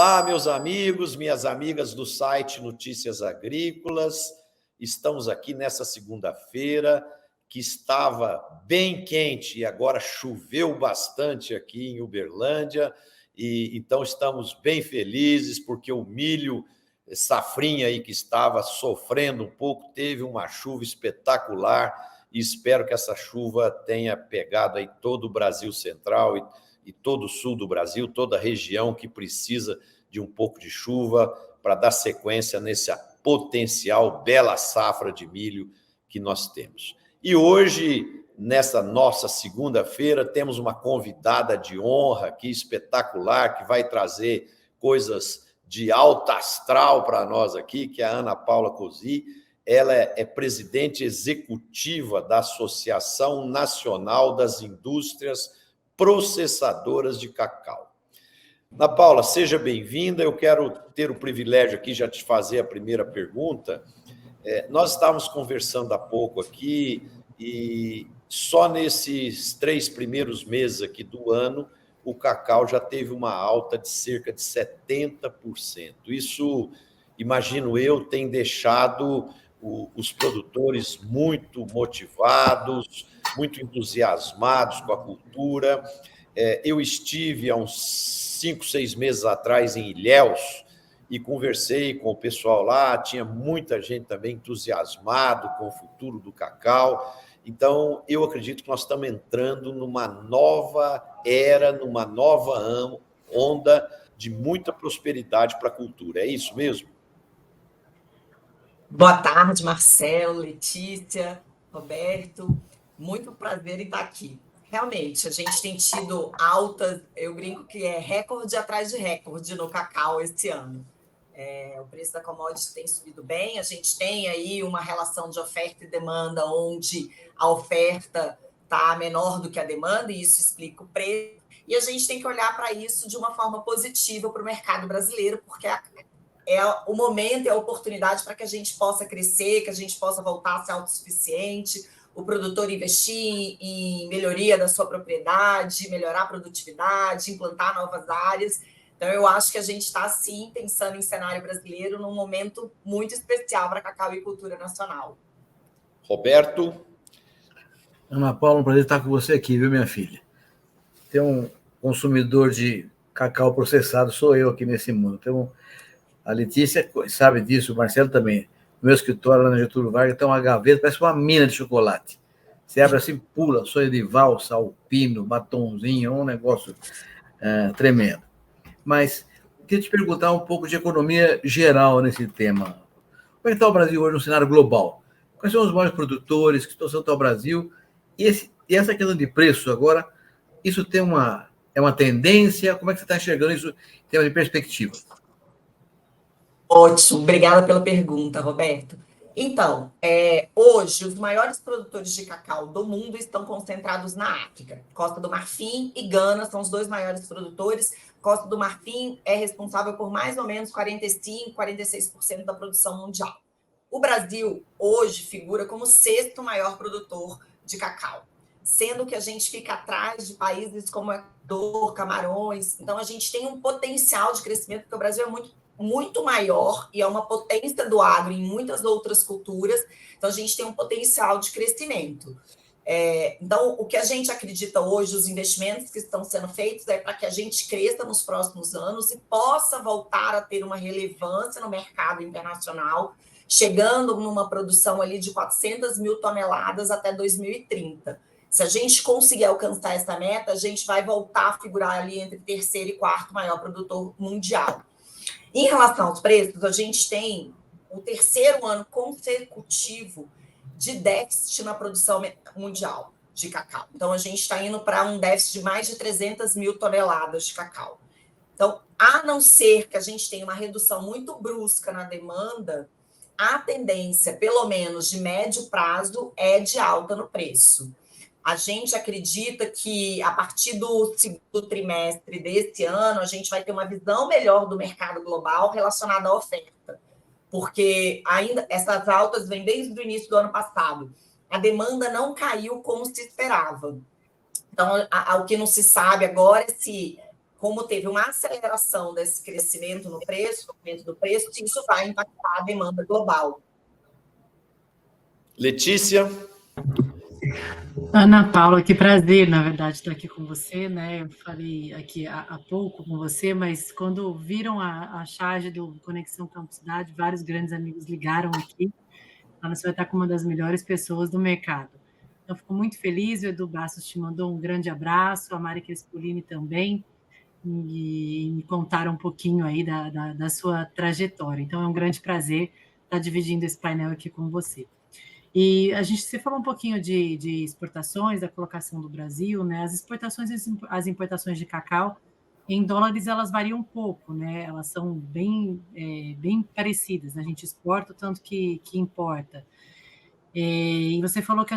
Olá, meus amigos, minhas amigas do site Notícias Agrícolas. Estamos aqui nessa segunda-feira, que estava bem quente e agora choveu bastante aqui em Uberlândia. E então estamos bem felizes porque o milho safrinha aí que estava sofrendo um pouco teve uma chuva espetacular e espero que essa chuva tenha pegado aí todo o Brasil Central e todo o sul do Brasil, toda a região que precisa de um pouco de chuva para dar sequência nessa potencial bela safra de milho que nós temos. E hoje, nessa nossa segunda-feira, temos uma convidada de honra aqui, espetacular, que vai trazer coisas de alta astral para nós aqui, que é a Ana Paula Cozzi. Ela é presidente executiva da Associação Nacional das Indústrias Processadoras de Cacau. Ana Paula, seja bem-vinda. Eu quero ter o privilégio aqui já de fazer a primeira pergunta. Nós estávamos conversando há pouco aqui e só nesses 3 primeiros meses aqui do ano, o cacau já teve uma alta de cerca de 70%. Isso, imagino eu, tem deixado os produtores muito motivados, muito entusiasmados com a cultura. Eu estive há uns 5, 6 meses atrás em Ilhéus e conversei com o pessoal lá, tinha muita gente também entusiasmado com o futuro do cacau. Então, eu acredito que nós estamos entrando numa nova era, numa nova onda de muita prosperidade para a cultura. É isso mesmo? Boa tarde, Marcelo, Letícia, Roberto. Muito prazer em estar aqui. Realmente, a gente tem tido altas, eu brinco que é recorde atrás de recorde no cacau esse ano. O preço da commodity tem subido bem, a gente tem aí uma relação de oferta e demanda, onde a oferta está menor do que a demanda, e isso explica o preço. E a gente tem que olhar para isso de uma forma positiva para o mercado brasileiro, porque é o momento, é a oportunidade para que a gente possa crescer, que a gente possa voltar a ser autossuficiente, o produtor investir em melhoria da sua propriedade, melhorar a produtividade, implantar novas áreas. Então, eu acho que a gente está, sim, pensando em cenário brasileiro num momento muito especial para a cacauicultura nacional. Roberto? Ana Paula, um prazer estar com você aqui, viu, minha filha? Tem um consumidor de cacau processado, sou eu aqui nesse mundo. Então, a Letícia sabe disso, o Marcelo também. No meu escritório, lá na Getúlio Vargas, tem uma gaveta, parece uma mina de chocolate. Você abre assim, pula, sonho de valsa, alpino, batonzinho, um negócio tremendo. Mas, queria te perguntar um pouco de economia geral nesse tema. Como é que está o Brasil hoje no cenário global? Quais são os maiores produtores? Que situação está o Brasil? E essa questão de preço agora, isso tem é uma tendência? Como é que você está enxergando isso em termos de perspectiva? Ótimo, obrigada pela pergunta, Roberto. Então, hoje, os maiores produtores de cacau do mundo estão concentrados na África. Costa do Marfim e Gana são os 2 maiores produtores. Costa do Marfim é responsável por mais ou menos 45%, 46% da produção mundial. O Brasil, hoje, figura como o 6º maior produtor de cacau, sendo que a gente fica atrás de países como Equador, Camarões. Então, a gente tem um potencial de crescimento, porque o Brasil é muito maior e é uma potência do agro em muitas outras culturas. Então, a gente tem um potencial de crescimento. Então, o que a gente acredita hoje, os investimentos que estão sendo feitos é para que a gente cresça nos próximos anos e possa voltar a ter uma relevância no mercado internacional, chegando numa produção ali de 400 mil toneladas até 2030. Se a gente conseguir alcançar essa meta, a gente vai voltar a figurar ali entre 3º e 4º maior produtor mundial. Em relação aos preços, a gente tem o 3º ano consecutivo de déficit na produção mundial de cacau. Então, a gente está indo para um déficit de mais de 300 mil toneladas de cacau. Então, a não ser que a gente tenha uma redução muito brusca na demanda, a tendência, pelo menos de médio prazo, é de alta no preço. A gente acredita que, a partir do 2º trimestre desse ano, a gente vai ter uma visão melhor do mercado global relacionada à oferta, porque ainda essas altas vêm desde o início do ano passado. A demanda não caiu como se esperava. Então, o que não se sabe agora é se como teve uma aceleração desse crescimento no preço, aumento do preço, isso vai impactar a demanda global. Letícia? Ana Paula, que prazer, na verdade, estar aqui com você, né? Eu falei aqui há pouco com você, mas quando viram a charge do Conexão Campus Cidade, vários grandes amigos ligaram aqui. Você vai estar com uma das melhores pessoas do mercado. Então, fico muito feliz, o Edu Bastos te mandou um grande abraço, a Mari Crespolini também, e me contaram um pouquinho aí da sua trajetória. Então, é um grande prazer estar dividindo esse painel aqui com você. E você falou um pouquinho de exportações, da colocação do Brasil, né? As exportações e as importações de cacau, em dólares, elas variam um pouco, né? Elas são bem parecidas, né? A gente exporta o tanto que importa. E você falou que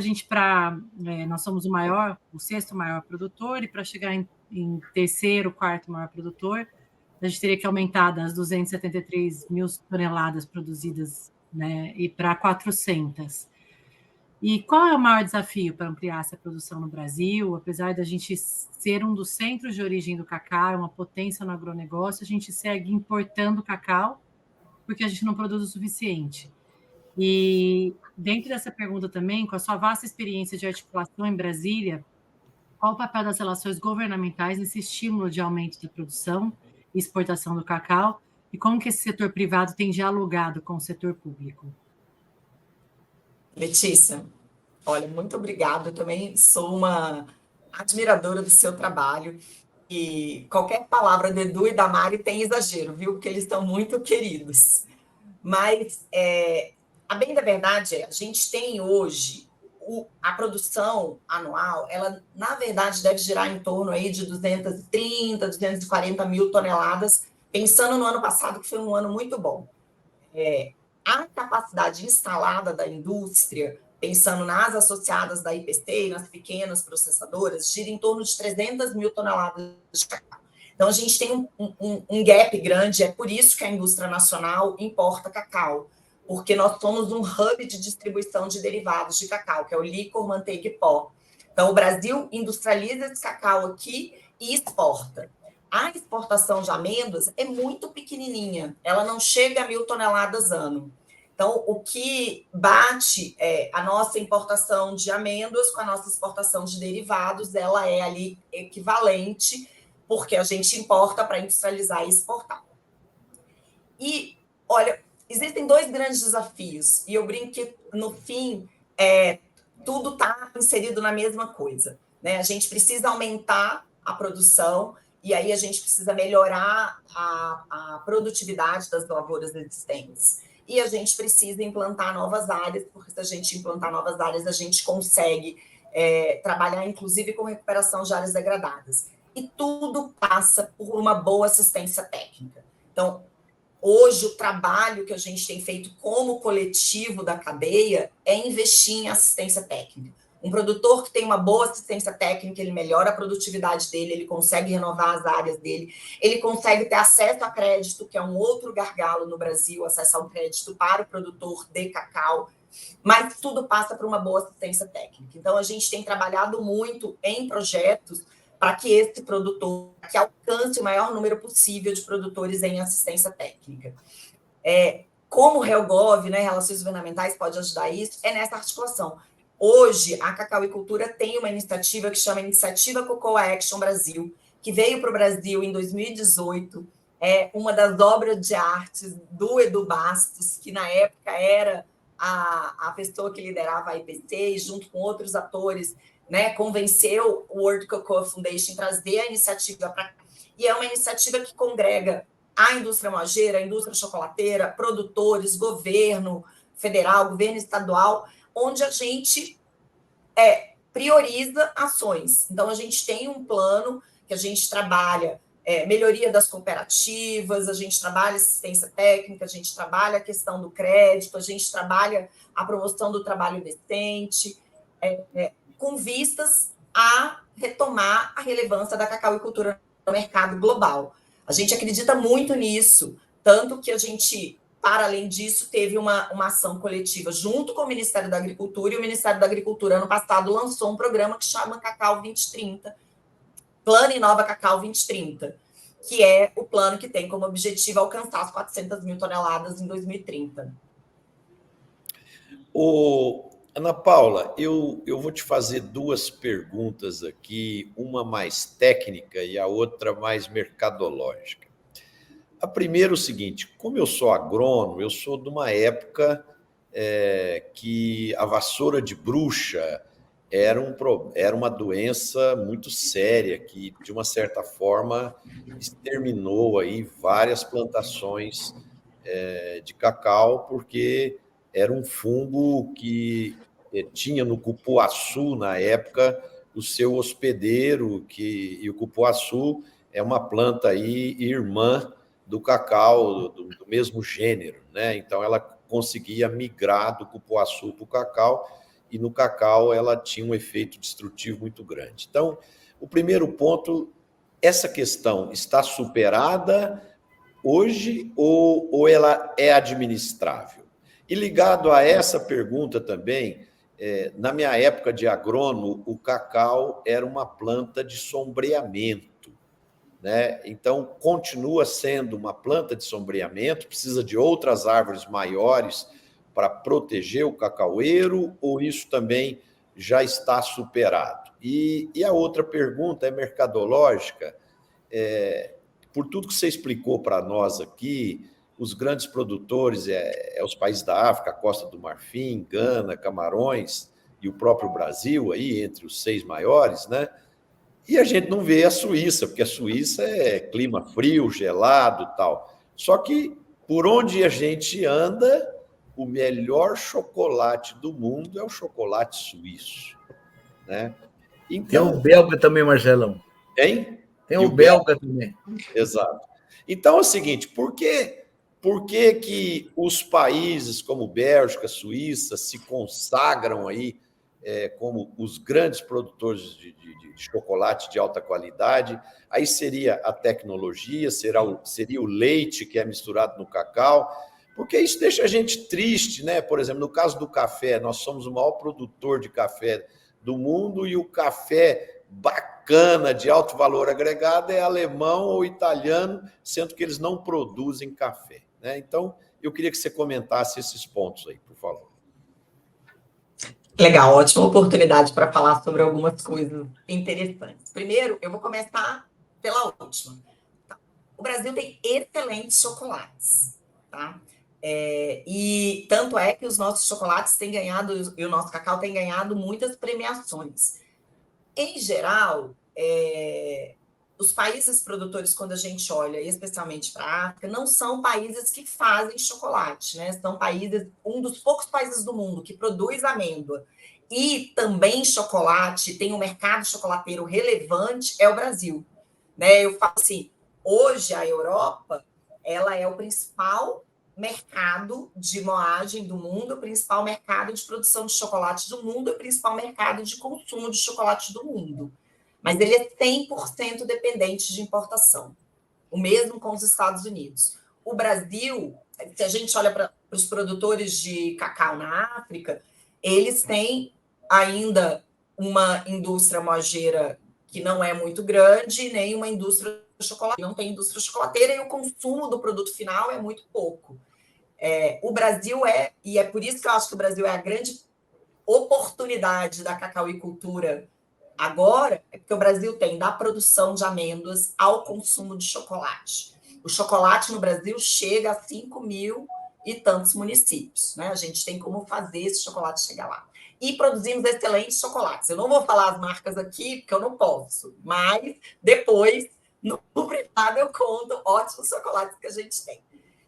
nós somos o sexto maior produtor, e para chegar em terceiro, quarto maior produtor, a gente teria que aumentar das 273 mil toneladas produzidas, né, e para 400. E qual é o maior desafio para ampliar essa produção no Brasil? Apesar da gente ser um dos centros de origem do cacau, uma potência no agronegócio, a gente segue importando cacau porque a gente não produz o suficiente. E dentro dessa pergunta também, com a sua vasta experiência de articulação em Brasília, qual o papel das relações governamentais nesse estímulo de aumento da produção e exportação do cacau, e como que esse setor privado tem dialogado com o setor público? Letícia, olha, muito obrigada. Eu também sou uma admiradora do seu trabalho. E qualquer palavra do Edu e da Mari tem exagero, viu? Porque eles estão muito queridos. Mas, a bem da verdade, a gente tem hoje a produção anual, ela, na verdade, deve girar em torno aí de 230, 240 mil toneladas, pensando no ano passado, que foi um ano muito bom. A capacidade instalada da indústria, pensando nas associadas da IPC, nas pequenas processadoras, gira em torno de 300 mil toneladas de cacau. Então, a gente tem um gap grande, é por isso que a indústria nacional importa cacau, porque nós somos um hub de distribuição de derivados de cacau, que é o licor, manteiga e pó. Então, o Brasil industrializa esse cacau aqui e exporta. A exportação de amêndoas é muito pequenininha, ela não chega a 1.000 toneladas ano. Então, o que bate a nossa importação de amêndoas com a nossa exportação de derivados, ela é ali equivalente, porque a gente importa para industrializar e exportar. E, olha, existem dois grandes desafios, e eu brinco que, no fim, tudo está inserido na mesma coisa, né? A gente precisa aumentar a produção, e aí a gente precisa melhorar a produtividade das lavouras existentes. E a gente precisa implantar novas áreas, porque se a gente implantar novas áreas, a gente consegue trabalhar, inclusive, com recuperação de áreas degradadas. E tudo passa por uma boa assistência técnica. Então, hoje, o trabalho que a gente tem feito como coletivo da cadeia é investir em assistência técnica. Um produtor que tem uma boa assistência técnica, ele melhora a produtividade dele, ele consegue renovar as áreas dele, ele consegue ter acesso a crédito, que é um outro gargalo no Brasil, acesso ao crédito para o produtor de cacau, mas tudo passa por uma boa assistência técnica. Então, a gente tem trabalhado muito em projetos para que esse produtor que alcance o maior número possível de produtores em assistência técnica. Como o RELGOV, né, Relações Governamentais, pode ajudar isso, é nessa articulação. Hoje, a Cacauicultura tem uma iniciativa que chama Iniciativa Cocoa Action Brasil, que veio para o Brasil em 2018, é uma das obras de artes do Edu Bastos, que na época era a pessoa que liderava a IPC, e junto com outros atores, né, convenceu o World Cocoa Foundation a trazer a iniciativa para cá. E é uma iniciativa que congrega a indústria moageira, a indústria chocolateira, produtores, governo federal, governo estadual, onde a gente prioriza ações. Então, a gente tem um plano que a gente trabalha melhoria das cooperativas, a gente trabalha assistência técnica, a gente trabalha a questão do crédito, a gente trabalha a promoção do trabalho decente, com vistas a retomar a relevância da cacauicultura no mercado global. A gente acredita muito nisso, tanto que a gente, para além disso, teve uma ação coletiva junto com o Ministério da Agricultura, e o Ministério da Agricultura, ano passado, lançou um programa que chama Cacau 2030, Plano Inova Cacau 2030. que é o plano que tem como objetivo alcançar as 400 mil toneladas em 2030. Ana Paula, eu vou te fazer duas perguntas aqui, uma mais técnica e a outra mais mercadológica. A primeira é o seguinte: como eu sou agrônomo, eu sou de uma época que a vassoura de bruxa era uma doença muito séria, que, de uma certa forma, exterminou aí várias plantações de cacau, porque era um fungo que tinha no cupuaçu, na época, o seu hospedeiro, e o cupuaçu é uma planta aí irmã do cacau, do mesmo gênero, né? Então, ela conseguia migrar do cupuaçu para o cacau, e no cacau ela tinha um efeito destrutivo muito grande. Então, o primeiro ponto, essa questão está superada hoje ou ela é administrável? E ligado a essa pergunta também, na minha época de agrônomo, o cacau era uma planta de sombreamento, né? Então, continua sendo uma planta de sombreamento, precisa de outras árvores maiores para proteger o cacaueiro, ou isso também já está superado? E a outra pergunta é mercadológica. Por tudo que você explicou para nós aqui, os grandes produtores os países da África, a Costa do Marfim, Gana, Camarões e o próprio Brasil, aí, entre os 6 maiores, né? E a gente não vê a Suíça, porque a Suíça é clima frio, gelado e tal. Só que, por onde a gente anda, o melhor chocolate do mundo é o chocolate suíço, né? Tem o belga também, Marcelão. Hein? Tem o belga também. Exato. Então é o seguinte: por que os países como Bélgica, Suíça se consagram aí como os grandes produtores de chocolate de alta qualidade? Aí seria a tecnologia, seria o leite que é misturado no cacau, porque isso deixa a gente triste, né? Por exemplo, no caso do café, nós somos o maior produtor de café do mundo, e o café bacana, de alto valor agregado, é alemão ou italiano, sendo que eles não produzem café, né? Então, eu queria que você comentasse esses pontos aí, por favor. Legal, ótima oportunidade para falar sobre algumas coisas interessantes. Primeiro, eu vou começar pela última. O Brasil tem excelentes chocolates, tá? E tanto é que os nossos chocolates têm ganhado, e o nosso cacau tem ganhado muitas premiações. Em geral, os países produtores, quando a gente olha, especialmente para a África, não são países que fazem chocolate, né? São países, um dos poucos países do mundo que produz amêndoa e também chocolate, tem um mercado chocolateiro relevante, é o Brasil, né? Eu falo assim, hoje a Europa, ela é o principal mercado de moagem do mundo, o principal mercado de produção de chocolate do mundo, o principal mercado de consumo de chocolate do mundo. Mas ele é 100% dependente de importação. O mesmo com os Estados Unidos. O Brasil, se a gente olha para os produtores de cacau na África, eles têm ainda uma indústria moageira que não é muito grande, nem uma indústria chocolateira. Não tem indústria chocolateira, e o consumo do produto final é muito pouco. O Brasil e é por isso que eu acho que o Brasil é a grande oportunidade da cacauicultura agora, é porque o Brasil tem da produção de amêndoas ao consumo de chocolate. O chocolate no Brasil chega a 5.000 e tantos municípios, né? A gente tem como fazer esse chocolate chegar lá. E produzimos excelentes chocolates. Eu não vou falar as marcas aqui, porque eu não posso, mas depois, no privado, eu conto ótimos chocolates que a gente tem.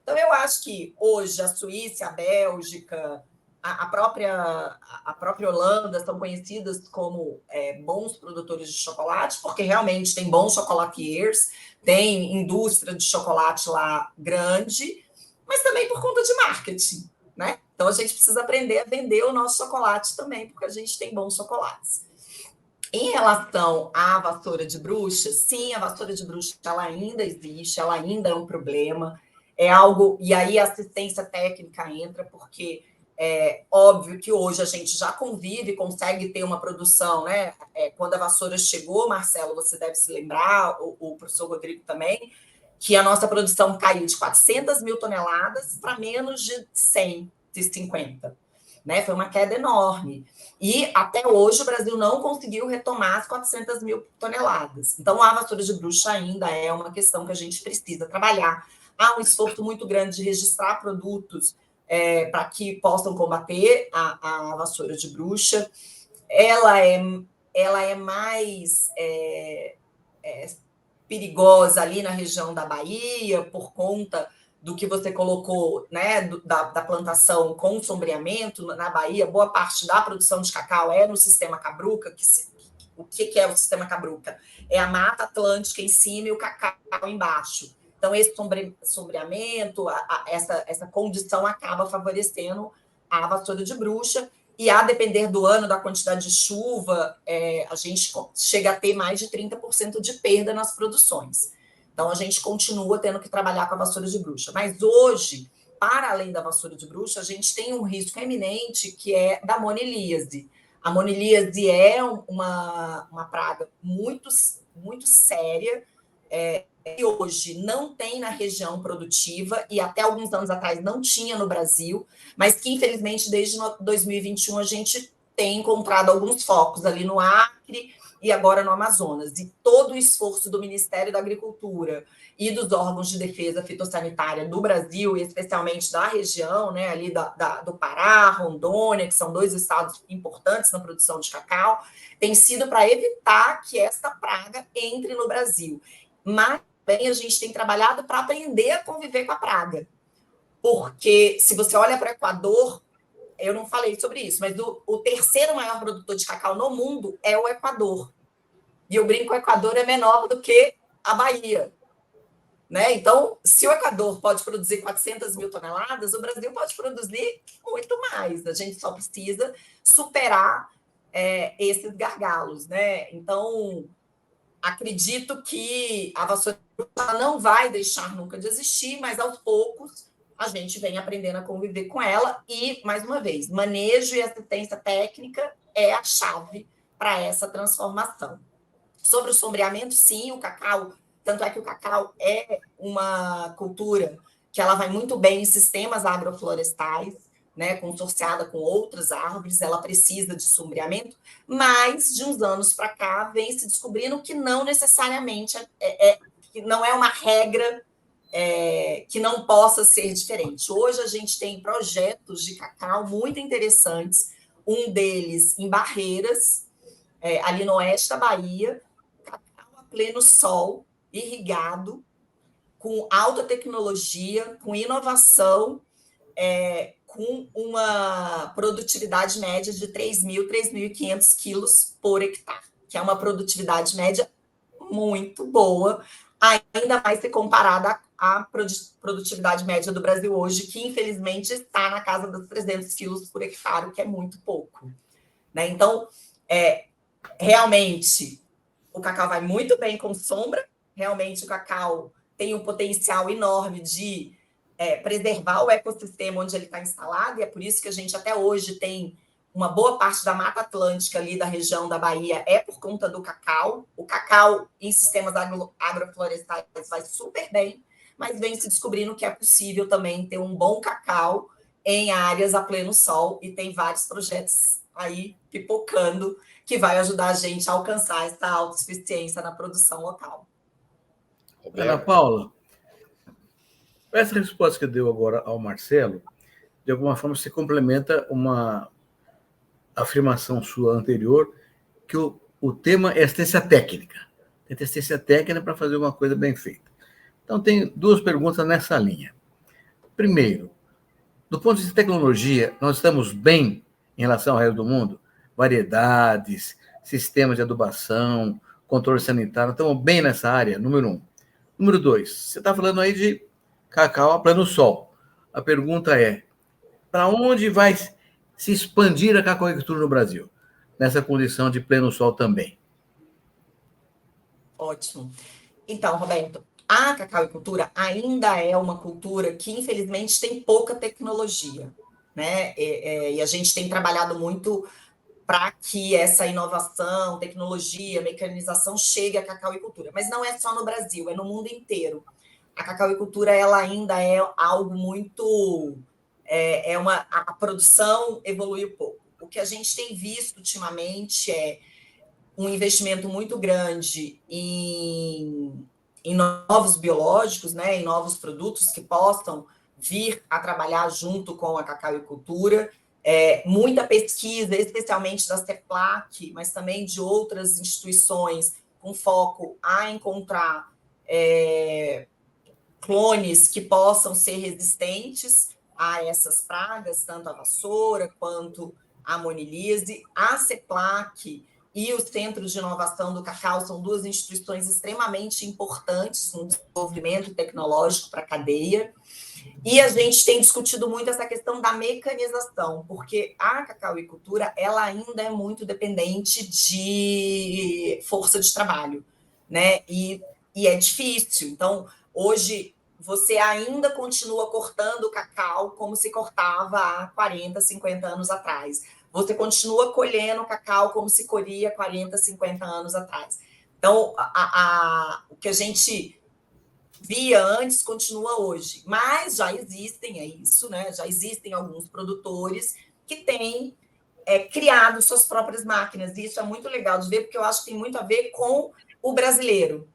Então, eu acho que hoje a Suíça, a Bélgica, a própria Holanda são conhecidas como bons produtores de chocolate, porque realmente tem bons chocolatiers, tem indústria de chocolate lá grande, mas também por conta de marketing, né? Então, a gente precisa aprender a vender o nosso chocolate também, porque a gente tem bons chocolates. Em relação à vassoura de bruxa, sim, a vassoura de bruxa ela ainda existe, ela ainda é um problema, é algo, e aí a assistência técnica entra, porque Óbvio que hoje a gente já convive, consegue ter uma produção, né? Quando a vassoura chegou, Marcelo, você deve se lembrar, o professor Rodrigo também, que a nossa produção caiu de 400 mil toneladas para menos de 150, né? Foi uma queda enorme. E até hoje o Brasil não conseguiu retomar as 400 mil toneladas. Então a vassoura de bruxa ainda é uma questão que a gente precisa trabalhar. Há um esforço muito grande de registrar produtos para que possam combater a vassoura de bruxa. Ela é mais perigosa ali na região da Bahia, por conta do que você colocou, né, da plantação com sombreamento. Na Bahia, boa parte da produção de cacau é no sistema Cabruca. O que é o sistema Cabruca? É a Mata Atlântica em cima e o cacau embaixo. Então, esse sombreamento, essa condição acaba favorecendo a vassoura de bruxa, e a depender do ano, da quantidade de chuva, a gente chega a ter mais de 30% de perda nas produções. Então, a gente continua tendo que trabalhar com a vassoura de bruxa. Mas hoje, para além da vassoura de bruxa, a gente tem um risco eminente, que é da monilíase. A monilíase é uma praga muito, muito séria, que hoje não tem na região produtiva, e até alguns anos atrás não tinha no Brasil, mas que, infelizmente, desde 2021 a gente tem encontrado alguns focos ali no Acre e agora no Amazonas. E todo o esforço do Ministério da Agricultura e dos órgãos de defesa fitossanitária do Brasil, e especialmente da região, né, ali do Pará, Rondônia, que são 2 estados importantes na produção de cacau, tem sido para evitar que esta praga entre no Brasil. Mas também a gente tem trabalhado para aprender a conviver com a praga. Porque se você olha para o Equador, eu não falei sobre isso, mas o terceiro maior produtor de cacau no mundo é o Equador. E eu brinco que o Equador é menor do que a Bahia, né? Então, se o Equador pode produzir 400 mil toneladas, o Brasil pode produzir muito mais. A gente só precisa superar esses gargalos, né? Então, acredito que a vassoura não vai deixar nunca de existir, mas aos poucos a gente vem aprendendo a conviver com ela. E, mais uma vez, manejo e assistência técnica é a chave para essa transformação. Sobre o sombreamento, sim, o cacau, tanto é que o cacau é uma cultura que ela vai muito bem em sistemas agroflorestais, né, consorciada com outras árvores, ela precisa de sombreamento, mas de uns anos para cá vem se descobrindo que não necessariamente que não é uma regra que não possa ser diferente. Hoje a gente tem projetos de cacau muito interessantes, um deles em Barreiras, ali no oeste da Bahia, cacau a pleno sol, irrigado, com alta tecnologia, com inovação, com uma produtividade média de 3.500 quilos por hectare, que é uma produtividade média muito boa, ainda mais se comparada à produtividade média do Brasil hoje, que infelizmente está na casa dos 300 quilos por hectare, que é muito pouco, né? Então, realmente, o cacau vai muito bem com sombra, realmente o cacau tem um potencial enorme de preservar o ecossistema onde ele está instalado, e é por isso que a gente até hoje tem uma boa parte da Mata Atlântica ali da região da Bahia por conta do cacau. O cacau em sistemas agroflorestais vai super bem, mas vem se descobrindo que é possível também ter um bom cacau em áreas a pleno sol, e tem vários projetos aí pipocando que vai ajudar a gente a alcançar essa autossuficiência na produção local. Ana Paula, essa resposta que deu agora ao Marcelo, de alguma forma se complementa uma afirmação sua anterior, que o tema é assistência técnica. Tem assistência técnica para fazer uma coisa bem feita. Então, tem 2 perguntas nessa linha. Primeiro, do ponto de vista de tecnologia, nós estamos bem em relação ao resto do mundo? Variedades, sistemas de adubação, controle sanitário, estamos bem nessa área, número 1. Número 2, você está falando aí de cacau a pleno sol. A pergunta é, para onde vai se expandir a cacauicultura no Brasil? Nessa condição de pleno sol também. Ótimo. Então, Roberto, a cacauicultura ainda é uma cultura que, infelizmente, tem pouca tecnologia. né? E a gente tem trabalhado muito para que essa inovação, tecnologia, mecanização chegue à cacauicultura. Mas não é só no Brasil, é no mundo inteiro. A cacauicultura ela ainda é algo muito... a produção evoluiu pouco. O que a gente tem visto ultimamente é um investimento muito grande em novos biológicos, né, em novos produtos que possam vir a trabalhar junto com a cacauicultura. Muita pesquisa, especialmente da CEPLAC, mas também de outras instituições, com foco a encontrar clones que possam ser resistentes a essas pragas, tanto a vassoura quanto a monilise. A CEPLAC e os Centros de Inovação do Cacau são duas instituições extremamente importantes no desenvolvimento tecnológico para a cadeia. E a gente tem discutido muito essa questão da mecanização, porque a cacauicultura ela ainda é muito dependente de força de trabalho, né? E é difícil. Então, hoje, você ainda continua cortando o cacau como se cortava há 40, 50 anos atrás. Você continua colhendo cacau como se colhia 40, 50 anos atrás. Então, o que a gente via antes continua hoje, mas já existem, é isso, né? Já existem alguns produtores que têm criado suas próprias máquinas, e isso é muito legal de ver, porque eu acho que tem muito a ver com o brasileiro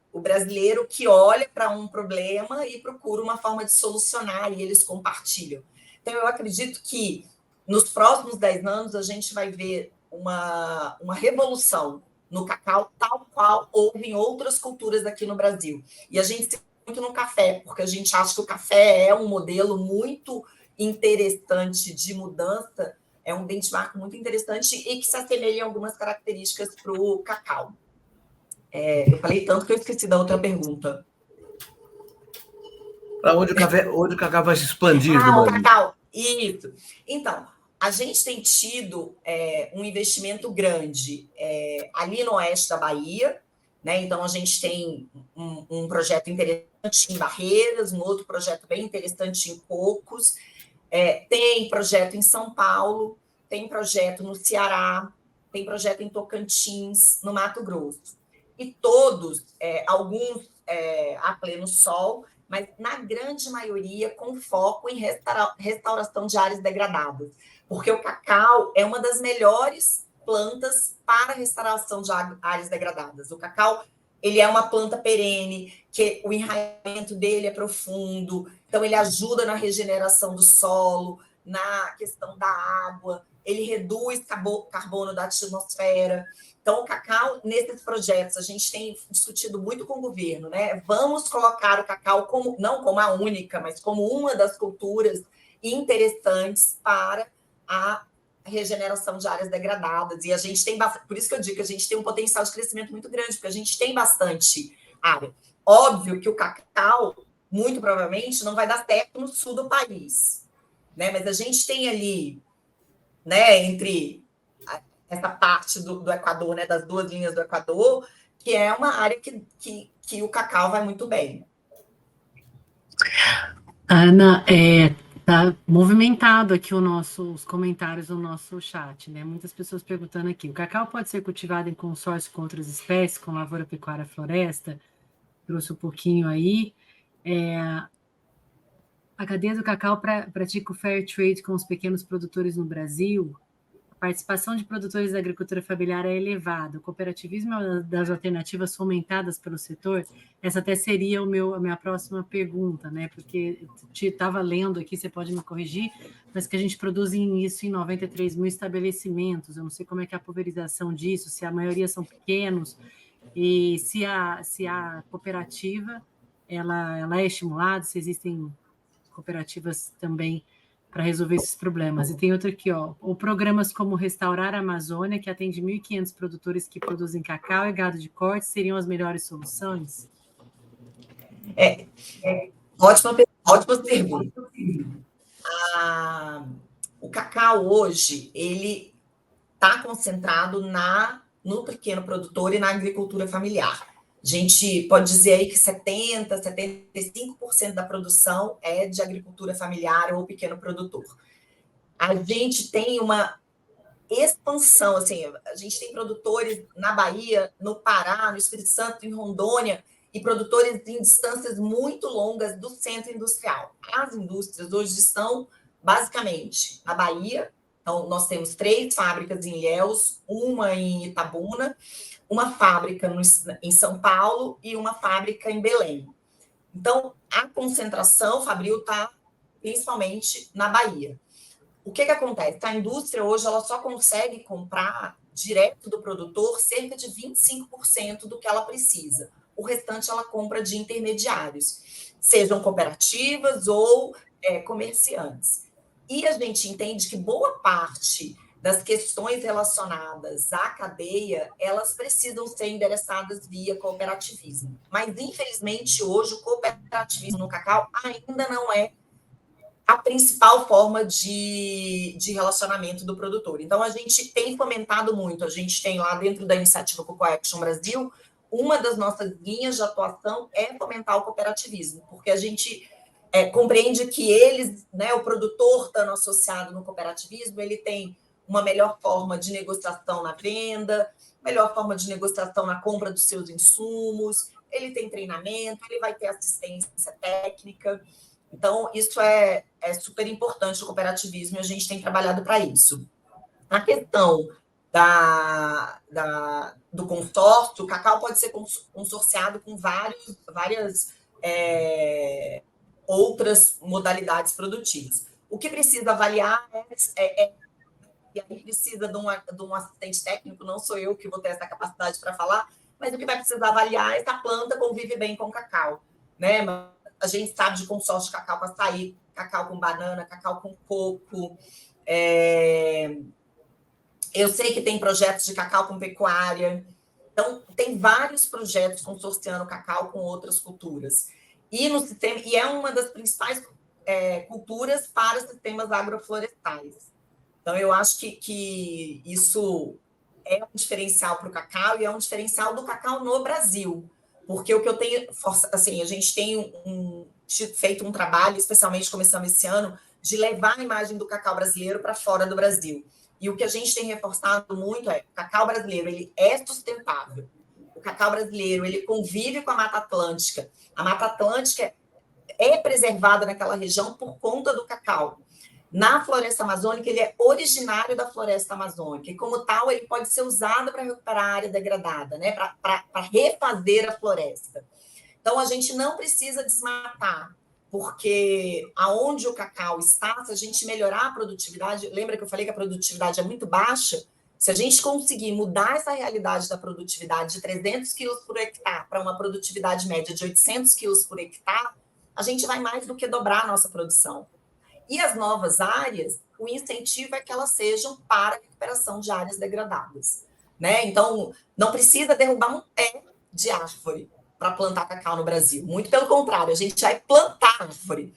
que olha para um problema e procura uma forma de solucionar, e eles compartilham. Então, eu acredito que nos próximos 10 anos a gente vai ver uma revolução no cacau, tal qual houve em outras culturas aqui no Brasil. E a gente se muito no café, porque a gente acha que o café é um modelo muito interessante de mudança, é um benchmark muito interessante e que se assemelha em algumas características para o cacau. Eu falei tanto que eu esqueci da outra pergunta. Para onde o cacau vai se expandir no Brasil? O cacau, isso. Então, a gente tem tido um investimento grande ali no oeste da Bahia, né? Então, a gente tem um projeto interessante em Barreiras, um outro projeto bem interessante em Cocos, tem projeto em São Paulo, tem projeto no Ceará, tem projeto em Tocantins, no Mato Grosso. E todos, alguns a pleno sol, mas na grande maioria com foco em restauração de áreas degradadas, porque o cacau é uma das melhores plantas para restauração de áreas degradadas. O cacau, ele é uma planta perene, que o enraizamento dele é profundo, então ele ajuda na regeneração do solo, na questão da água, ele reduz carbono da atmosfera. Então, o cacau, nesses projetos, a gente tem discutido muito com o governo, né? Vamos colocar o cacau como, não como a única, mas como uma das culturas interessantes para a regeneração de áreas degradadas. E a gente tem, por isso que eu digo que a gente tem um potencial de crescimento muito grande, porque a gente tem bastante área. Óbvio que o cacau, muito provavelmente, não vai dar certo no sul do país, né? Mas a gente tem ali, né, entre essa parte do Equador, né, das duas linhas do Equador, que é uma área que o cacau vai muito bem. Ana, tá movimentado aqui os comentários do nosso chat, né? Muitas pessoas perguntando aqui: o cacau pode ser cultivado em consórcio com outras espécies, com lavoura, pecuária, floresta? Trouxe um pouquinho aí. A cadeia do cacau pratica o fair trade com os pequenos produtores no Brasil. A participação de produtores da agricultura familiar é elevada. O cooperativismo é uma das alternativas fomentadas pelo setor? Essa até seria a minha próxima pergunta, né? Porque eu estava lendo aqui, você pode me corrigir, mas que a gente produz isso em 93 mil estabelecimentos. Eu não sei como é que é a pulverização disso, se a maioria são pequenos, e se a cooperativa ela é estimulada, se existem cooperativas também para resolver esses problemas. E tem outro aqui, ou programas como Restaurar a Amazônia, que atende 1.500 produtores que produzem cacau e gado de corte, seriam as melhores soluções? Ótima pergunta. O cacau hoje, ele está concentrado no pequeno produtor e na agricultura familiar. A gente pode dizer aí que 70%, 75% da produção é de agricultura familiar ou pequeno produtor. A gente tem uma expansão, assim, a gente tem produtores na Bahia, no Pará, no Espírito Santo, em Rondônia, e produtores em distâncias muito longas do centro industrial. As indústrias hoje estão, basicamente, na Bahia. Então, nós temos 3 fábricas em Ilhéus, uma em Itabuna, uma fábrica em São Paulo e uma fábrica em Belém. Então, a concentração fabril está principalmente na Bahia. O que acontece? A indústria hoje ela só consegue comprar direto do produtor cerca de 25% do que ela precisa. O restante ela compra de intermediários, sejam cooperativas ou comerciantes. E a gente entende que boa parte das questões relacionadas à cadeia, elas precisam ser endereçadas via cooperativismo. Mas, infelizmente, hoje o cooperativismo no cacau ainda não é a principal forma de relacionamento do produtor. Então, a gente tem fomentado muito, a gente tem lá dentro da iniciativa Cocoa Action Brasil, uma das nossas linhas de atuação é fomentar o cooperativismo, porque a gente compreende que eles, né, o produtor estando associado no cooperativismo, ele tem uma melhor forma de negociação na venda, melhor forma de negociação na compra dos seus insumos, ele tem treinamento, ele vai ter assistência técnica. Então, isso é super importante, o cooperativismo, e a gente tem trabalhado para isso. A questão do consórcio, o cacau pode ser consorciado com várias outras modalidades produtivas. O que precisa avaliar e aí precisa de um assistente técnico, não sou eu que vou ter essa capacidade para falar, mas o que vai precisar avaliar é se a planta convive bem com o cacau, né? A gente sabe de consórcio de cacau com açaí, cacau com banana, cacau com coco. Eu sei que tem projetos de cacau com pecuária. Então, tem vários projetos consorciando cacau com outras culturas. E é uma das principais culturas para sistemas agroflorestais. Então, eu acho que isso é um diferencial para o cacau e é um diferencial do cacau no Brasil. Porque o que eu tenho, assim, a gente tem feito um trabalho, especialmente começando esse ano, de levar a imagem do cacau brasileiro para fora do Brasil. E o que a gente tem reforçado muito é que o cacau brasileiro ele é sustentável. O cacau brasileiro ele convive com a Mata Atlântica. A Mata Atlântica é preservada naquela região por conta do cacau. Na floresta amazônica, ele é originário da floresta amazônica, e como tal, ele pode ser usado para recuperar a área degradada, né? Para refazer a floresta. Então, a gente não precisa desmatar, porque aonde o cacau está, se a gente melhorar a produtividade, lembra que eu falei que a produtividade é muito baixa? Se a gente conseguir mudar essa realidade da produtividade de 300 quilos por hectare para uma produtividade média de 800 quilos por hectare, a gente vai mais do que dobrar a nossa produção. E as novas áreas, o incentivo é que elas sejam para a recuperação de áreas degradadas, né? Então, não precisa derrubar um pé de árvore para plantar cacau no Brasil. Muito pelo contrário, a gente vai plantar árvore.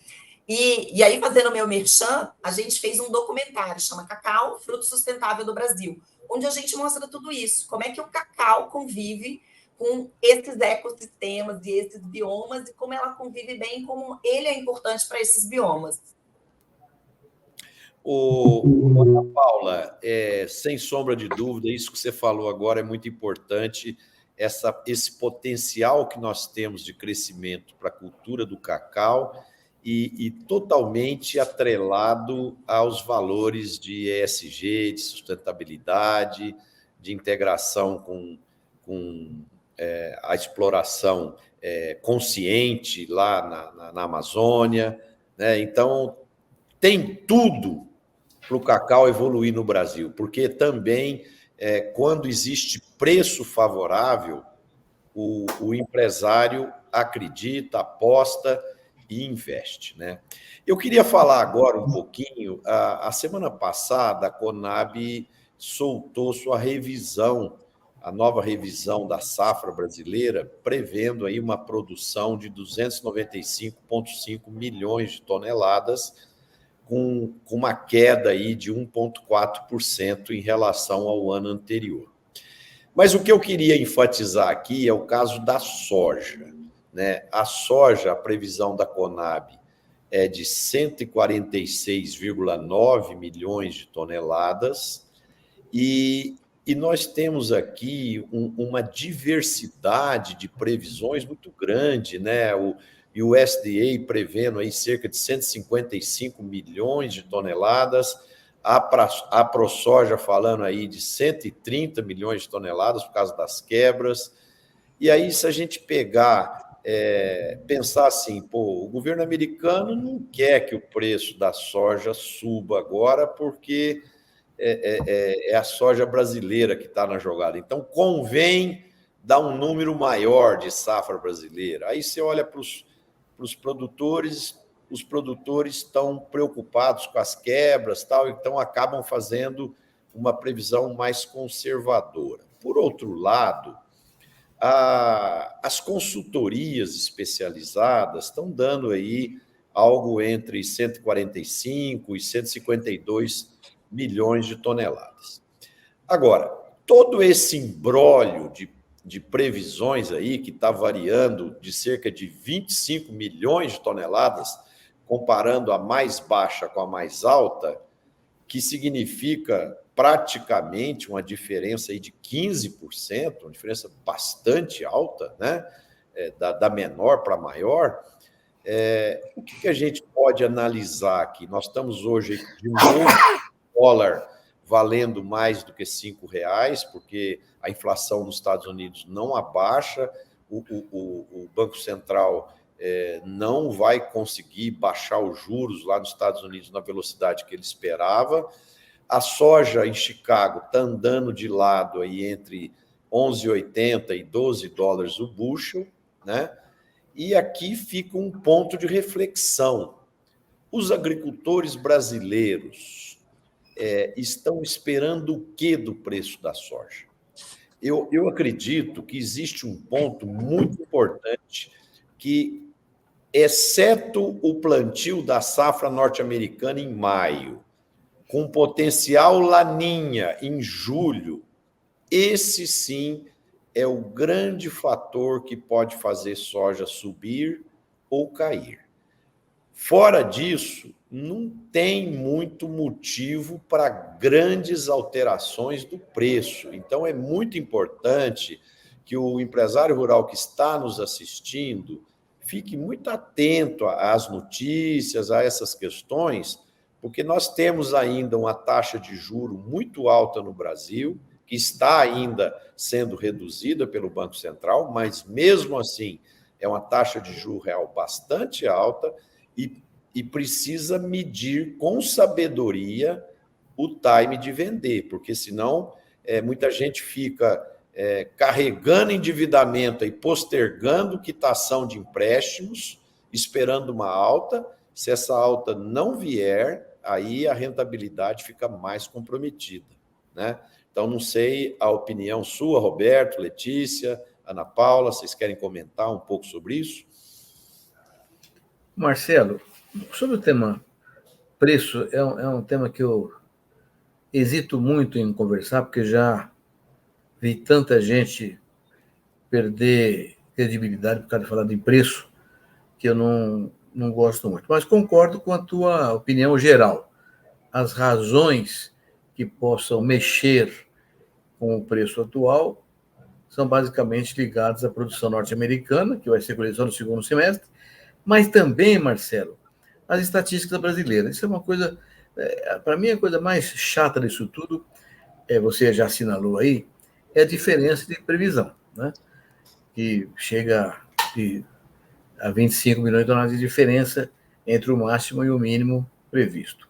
E aí, fazendo o meu merchan, a gente fez um documentário, chama Cacau, Fruto Sustentável do Brasil, onde a gente mostra tudo isso, como é que o cacau convive com esses ecossistemas e esses biomas, e como ela convive bem, como ele é importante para esses biomas. Ana Paula, sem sombra de dúvida, isso que você falou agora é muito importante, esse potencial que nós temos de crescimento para a cultura do cacau e totalmente atrelado aos valores de ESG, de sustentabilidade, de integração com a exploração consciente lá na Amazônia, né? Então, tem tudo para o cacau evoluir no Brasil, porque também, quando existe preço favorável, o empresário acredita, aposta e investe, né? Eu queria falar agora um pouquinho, a semana passada a Conab soltou sua revisão, a nova revisão da safra brasileira, prevendo aí uma produção de 295,5 milhões de toneladas, com uma queda aí de 1,4% em relação ao ano anterior. Mas o que eu queria enfatizar aqui é o caso da soja, né? A soja, a previsão da Conab é de 146,9 milhões de toneladas, e nós temos aqui uma diversidade de previsões muito grande, né? O USDA prevendo aí cerca de 155 milhões de toneladas, a ProSoja falando aí de 130 milhões de toneladas por causa das quebras. E aí, se a gente pensar assim, o governo americano não quer que o preço da soja suba agora, porque é a soja brasileira que está na jogada. Então, convém dar um número maior de safra brasileira. Aí você olha para os produtores, os produtores estão preocupados com as quebras, tal, então acabam fazendo uma previsão mais conservadora. Por outro lado, as consultorias especializadas estão dando aí algo entre 145 e 152 milhões de toneladas. Agora, todo esse imbróglio de previsões aí, que está variando de cerca de 25 milhões de toneladas, comparando a mais baixa com a mais alta, que significa praticamente uma diferença aí de 15%, uma diferença bastante alta, né? Da menor para maior. O que a gente pode analisar aqui? Nós estamos hoje de um novo dólar valendo mais do que R$5, porque a inflação nos Estados Unidos não abaixa, o Banco Central não vai conseguir baixar os juros lá nos Estados Unidos na velocidade que ele esperava. A soja em Chicago está andando de lado aí entre 11,80 e 12 dólares o bushel, né? E aqui fica um ponto de reflexão. Os agricultores brasileiros estão esperando o quê do preço da soja? Eu acredito que existe um ponto muito importante que, exceto o plantio da safra norte-americana em maio, com potencial laninha em julho, esse sim é o grande fator que pode fazer soja subir ou cair. Fora disso, não tem muito motivo para grandes alterações do preço. Então, é muito importante que o empresário rural que está nos assistindo fique muito atento às notícias, a essas questões, porque nós temos ainda uma taxa de juro muito alta no Brasil, que está ainda sendo reduzida pelo Banco Central, mas mesmo assim é uma taxa de juro real bastante alta e precisa medir com sabedoria o time de vender, porque senão muita gente fica carregando endividamento e postergando quitação de empréstimos, esperando uma alta. Se essa alta não vier, aí a rentabilidade fica mais comprometida, né? Então, não sei a opinião sua, Roberto, Letícia, Ana Paula, vocês querem comentar um pouco sobre isso? Marcelo, sobre o tema preço, é um tema que eu hesito muito em conversar, porque já vi tanta gente perder credibilidade por causa de falar de preço, que eu não gosto muito. Mas concordo com a tua opinião geral. As razões que possam mexer com o preço atual são basicamente ligadas à produção norte-americana, que vai ser colhida no segundo semestre, mas também, Marcelo, as estatísticas brasileiras. Isso é uma coisa, para mim, a coisa mais chata disso tudo, você já assinalou aí, é a diferença de previsão, né? Que chega a 25 milhões de toneladas de diferença entre o máximo e o mínimo previsto.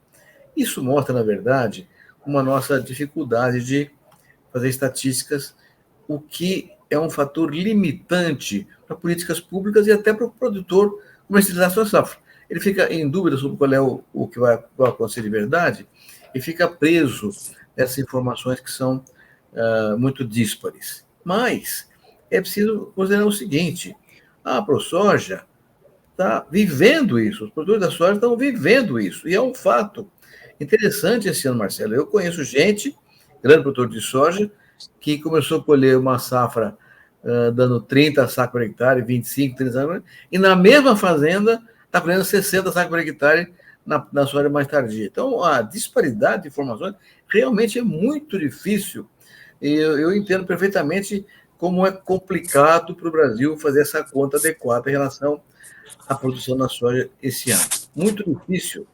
Isso mostra, na verdade, uma nossa dificuldade de fazer estatísticas, o que é um fator limitante para políticas públicas e até para o produtor comercializar sua safra. Ele fica em dúvida sobre qual é o que vai acontecer de verdade e fica preso nessas informações que são muito díspares. Mas é preciso considerar o seguinte: a ProSoja está vivendo isso, os produtores da soja estão vivendo isso, e é um fato interessante esse ano, Marcelo. Eu conheço gente, grande produtor de soja, que começou a colher uma safra dando 30 sacos por hectare, 25, 30 sacos, e na mesma fazenda está colhendo 60 sacos por hectare na sua área mais tardia. Então, a disparidade de informações realmente é muito difícil. E eu entendo perfeitamente como é complicado para o Brasil fazer essa conta adequada em relação à produção da soja esse ano. Muito difícil,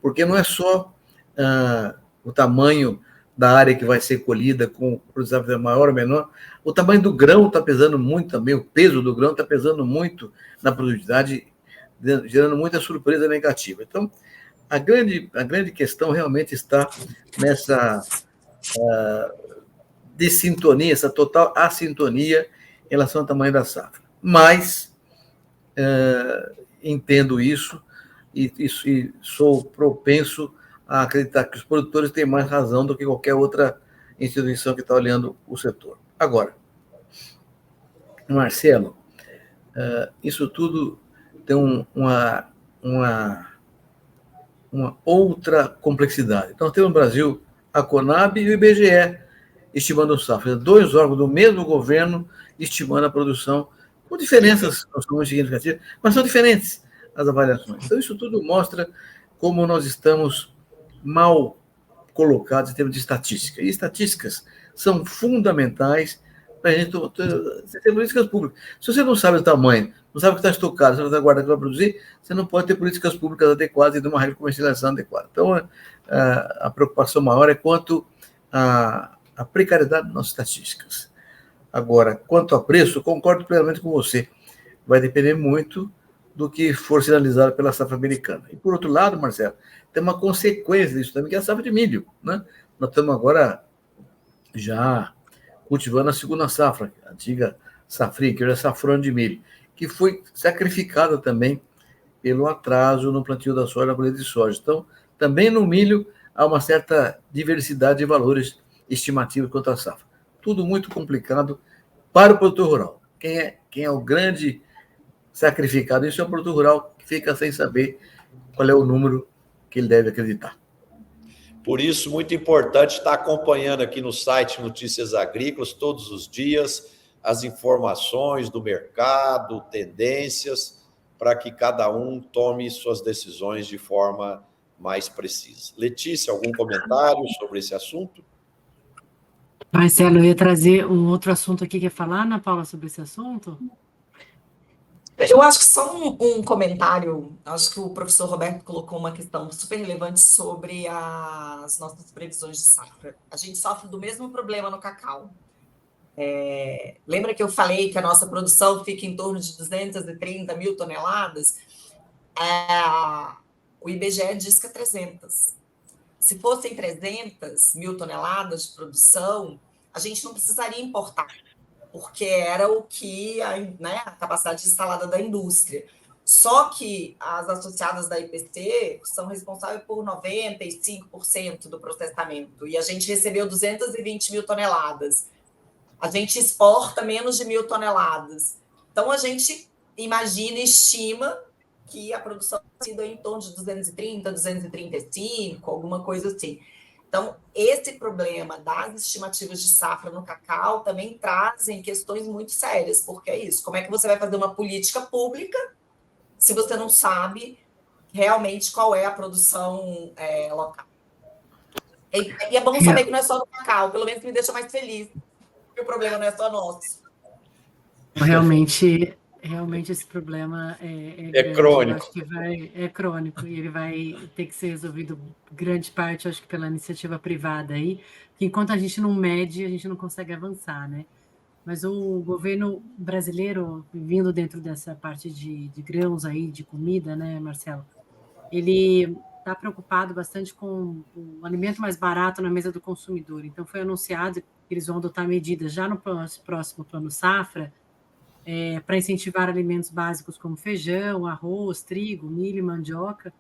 porque não é só o tamanho da área que vai ser colhida, com produtividade maior ou menor, o tamanho do grão está pesando muito também, o peso do grão está pesando muito na produtividade, gerando muita surpresa negativa. Então, a grande questão realmente está nessa dissintonia, essa total assintonia em relação ao tamanho da safra. Mas entendo isso e sou propenso a acreditar que os produtores têm mais razão do que qualquer outra instituição que está olhando o setor. Agora, Marcelo, isso tudo tem uma outra complexidade. Então, temos no Brasil a Conab e o IBGE estimando safra. 2 órgãos do mesmo governo estimando a produção, com diferenças não são muito significativas, mas são diferentes as avaliações. Então, isso tudo mostra como nós estamos mal colocados em termos de estatística. E estatísticas são fundamentais para a gente ter políticas públicas. Se você não sabe o tamanho, não sabe o que está estocado, você não está guardando para produzir, você não pode ter políticas públicas adequadas e de uma rede de comercialização adequada. Então, a preocupação maior é quanto à precariedade das nossas estatísticas. Agora, quanto a preço, concordo plenamente com você. Vai depender muito do que for sinalizado pela safra americana. E, por outro lado, Marcelo, tem uma consequência disso também, que é a safra de milho. Né? Nós estamos agora já cultivando a segunda safra, a antiga safrinha, que hoje é safrão de milho, que foi sacrificada também pelo atraso no plantio da soja, na colheita de soja. Então, também no milho há uma certa diversidade de valores estimativos quanto à safra. Tudo muito complicado para o produtor rural. Quem é o grande sacrificado, isso é o produtor rural que fica sem saber qual é o número que ele deve acreditar. Por isso, muito importante estar acompanhando aqui no site Notícias Agrícolas todos os dias as informações do mercado, tendências, para que cada um tome suas decisões de forma mais precisa. Letícia, algum comentário sobre esse assunto? Marcelo, eu ia trazer um outro assunto aqui. Quer falar, Ana Paula, sobre esse assunto? Eu acho que só um comentário, acho que o professor Roberto colocou uma questão super relevante sobre as nossas previsões de safra. A gente sofre do mesmo problema no cacau. Lembra que eu falei que a nossa produção fica em torno de 230 mil toneladas? O IBGE diz que é 300. Se fossem 300 mil toneladas de produção, a gente não precisaria importar, porque era o que a capacidade instalada da indústria. Só que as associadas da IPC são responsáveis por 95% do processamento, e a gente recebeu 220 mil toneladas. A gente exporta menos de 1.000 toneladas. Então, a gente imagina, estima que a produção tem sido em torno de 230, 235, alguma coisa assim. Então, esse problema das estimativas de safra no cacau também trazem questões muito sérias, porque é isso, como é que você vai fazer uma política pública se você não sabe realmente qual é a produção local? E é bom saber que não é só no cacau, pelo menos me deixa mais feliz, porque o problema não é só nosso. Realmente esse problema é crônico. Acho que é crônico, e ele vai ter que ser resolvido, grande parte, acho que pela iniciativa privada aí, que enquanto a gente não mede, a gente não consegue avançar, né? Mas o governo brasileiro, vindo dentro dessa parte de grãos aí, de comida, né, Marcelo? Ele está preocupado bastante com o alimento mais barato na mesa do consumidor. Então, foi anunciado que eles vão adotar medidas já no próximo Plano Safra, para incentivar alimentos básicos como feijão, arroz, trigo, milho e mandioca,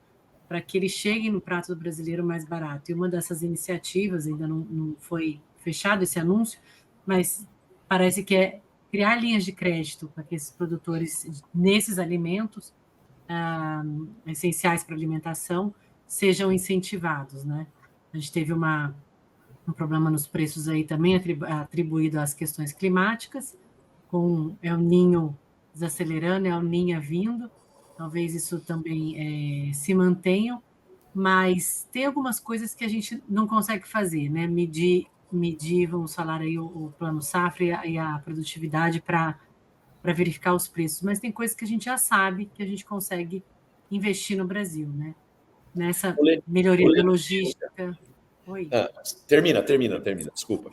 para que eles cheguem no prato do brasileiro mais barato. E uma dessas iniciativas, ainda não foi fechado esse anúncio, mas parece que é criar linhas de crédito para que esses produtores, nesses alimentos essenciais para a alimentação, sejam incentivados, né? A gente teve um problema nos preços aí também atribuído às questões climáticas, com El Niño desacelerando, El Niño vindo, talvez isso também se mantenha, mas tem algumas coisas que a gente não consegue fazer, né? Medir, vamos falar aí, o plano safra e a produtividade para verificar os preços, mas tem coisas que a gente já sabe que a gente consegue investir no Brasil, né? Nessa melhoria da logística. Oi. Termina, desculpa.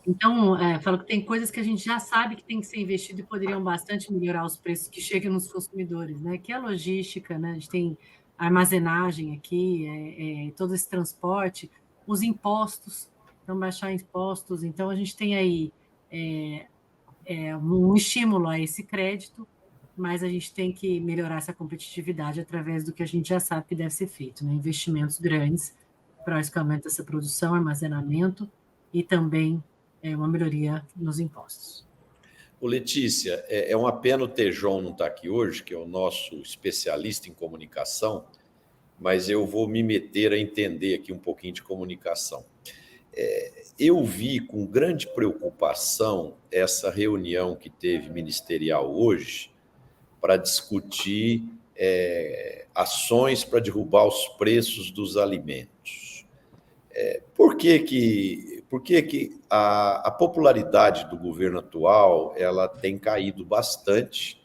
Então, falo que tem coisas que a gente já sabe que tem que ser investido e poderiam bastante melhorar os preços que chegam nos consumidores, né? Que é a logística, né? A gente tem armazenagem aqui, todo esse transporte, os impostos, então baixar impostos. Então, a gente tem aí um estímulo a esse crédito, mas a gente tem que melhorar essa competitividade através do que a gente já sabe que deve ser feito, né? Investimentos grandes para o escoamento dessa produção, armazenamento e também uma melhoria nos impostos. Letícia, é uma pena o Tejon não estar aqui hoje, que é o nosso especialista em comunicação, mas eu vou me meter a entender aqui um pouquinho de comunicação. Eu vi com grande preocupação essa reunião que teve ministerial hoje para discutir ações para derrubar os preços dos alimentos. Por que a popularidade do governo atual ela tem caído bastante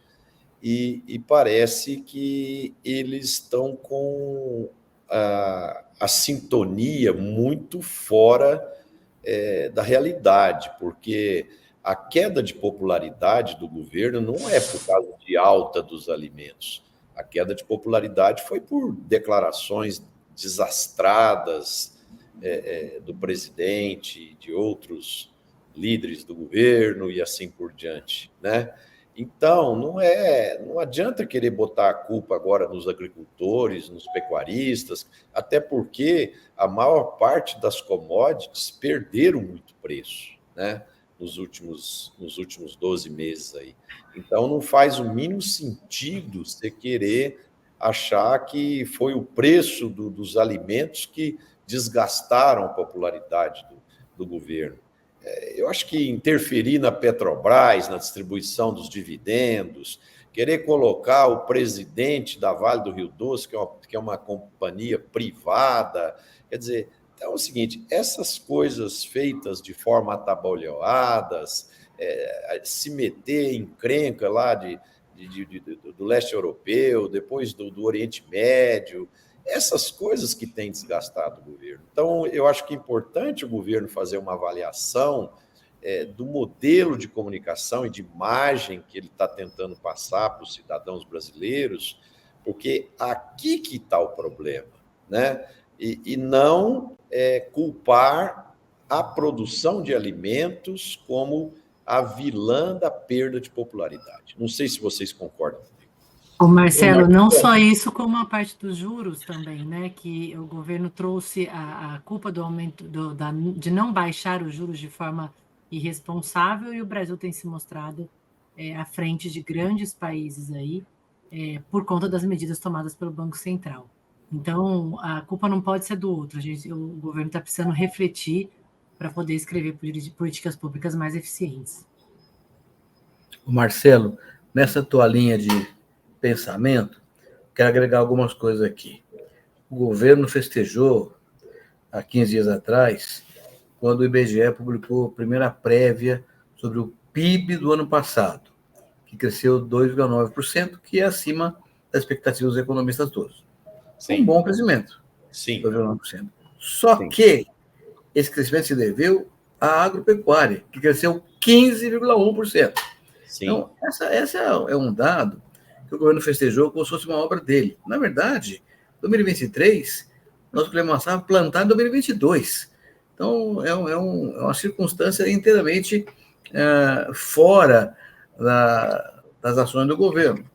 e parece que eles estão com a sintonia muito fora da realidade, porque a queda de popularidade do governo não é por causa de alta dos alimentos. A queda de popularidade foi por declarações desastradas do presidente, de outros líderes do governo e assim por diante, né? Então, não adianta querer botar a culpa agora nos agricultores, nos pecuaristas, até porque a maior parte das commodities perderam muito preço, né? Nos últimos 12 meses aí. Então, não faz o mínimo sentido você querer achar que foi o preço dos alimentos que desgastaram a popularidade do governo. Eu acho que interferir na Petrobras, na distribuição dos dividendos, querer colocar o presidente da Vale do Rio Doce, que é uma companhia privada, quer dizer, então é o seguinte, essas coisas feitas de forma atabalhoadas, se meter em encrenca lá do leste europeu, depois do Oriente Médio, essas coisas que têm desgastado o governo. Então, eu acho que é importante o governo fazer uma avaliação do modelo de comunicação e de imagem que ele está tentando passar para os cidadãos brasileiros, porque aqui que está o problema, né? E não culpar a produção de alimentos como a vilã da perda de popularidade. Não sei se vocês concordam. O Marcelo, não só isso, como a parte dos juros também, né? Que o governo trouxe a culpa do aumento de não baixar os juros de forma irresponsável, e o Brasil tem se mostrado à frente de grandes países aí por conta das medidas tomadas pelo Banco Central. Então, a culpa não pode ser do outro. O governo está precisando refletir para poder escrever políticas públicas mais eficientes. O Marcelo, nessa tua linha de pensamento, quero agregar algumas coisas aqui. O governo festejou, há 15 dias atrás, quando o IBGE publicou a primeira prévia sobre o PIB do ano passado, que cresceu 2,9%, que é acima das expectativas dos economistas todos. Sim. Um bom crescimento. Sim. 2,9%. Só Sim. que esse crescimento se deveu à agropecuária, que cresceu 15,1%. Sim. Então, essa é um dado que o governo festejou como se fosse uma obra dele. Na verdade, 2023, nós começamos a plantar em 2022. Então, é uma circunstância inteiramente fora das ações do governo.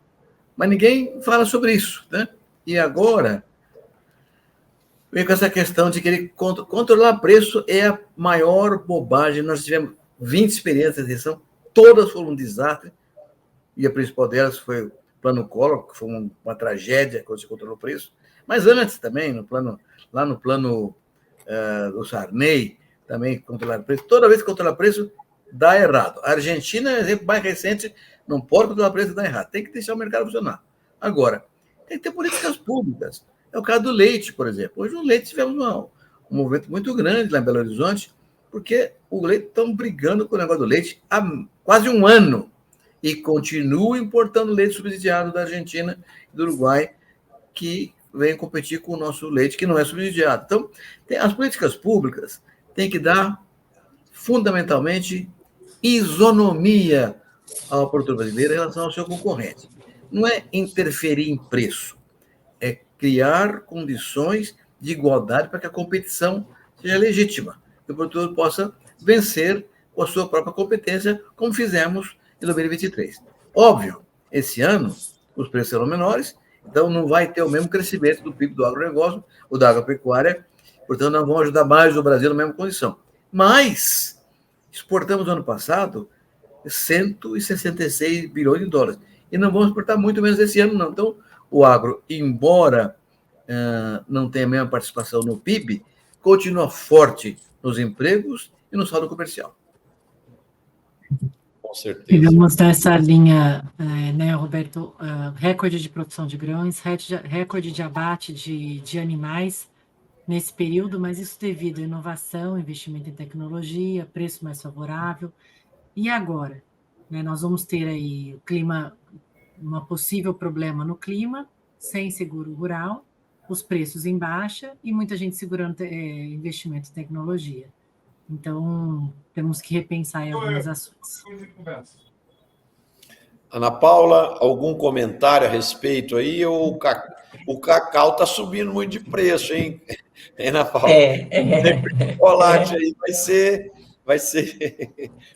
Mas ninguém fala sobre isso, né? E agora, vem com essa questão de querer controlar preço é a maior bobagem. Nós tivemos 20 experiências de recessão, todas foram um desastre, e a principal delas foi o Plano Collor, que foi uma tragédia quando se controlou o preço, mas antes também, lá no plano do Sarney, também controlar o preço. Toda vez que controlar o preço, dá errado. A Argentina é um exemplo mais recente, não pode controlar o preço e dá errado. Tem que deixar o mercado funcionar. Agora, Tem que ter políticas públicas. É o caso do leite, por exemplo. Hoje, o leite tivemos um movimento muito grande lá em Belo Horizonte, porque o leite estão brigando com o negócio do leite há quase um ano e continuam importando leite subsidiado da Argentina e do Uruguai, que vem competir com o nosso leite, que não é subsidiado. Então, as políticas públicas têm que dar, fundamentalmente, isonomia ao produtor brasileiro em relação ao seu concorrente. Não é interferir em preço, é criar condições de igualdade para que a competição seja legítima, que o produtor possa vencer com a sua própria competência, como fizemos em 2023. Óbvio, esse ano os preços serão menores, então não vai ter o mesmo crescimento do PIB do agronegócio ou da agropecuária, portanto não vão ajudar mais o Brasil na mesma condição. Mas exportamos no ano passado 166 bilhões de dólares e não vamos exportar muito menos esse ano, não. Então, o agro, embora não tenha a mesma participação no PIB, continua forte nos empregos e no saldo comercial. Com certeza. Chegamos nessa linha, né, Roberto, recorde de produção de grãos, recorde de abate de animais nesse período, mas isso devido à inovação, investimento em tecnologia, preço mais favorável. E agora? Né, nós vamos ter aí o clima, um possível problema no clima, sem seguro rural, os preços em baixa e muita gente segurando investimento em tecnologia. Então, temos que repensar aí algumas ações. Ana Paula, algum comentário a respeito aí? O cacau está subindo muito de preço, hein, Ana Paula? O chocolate aí vai ser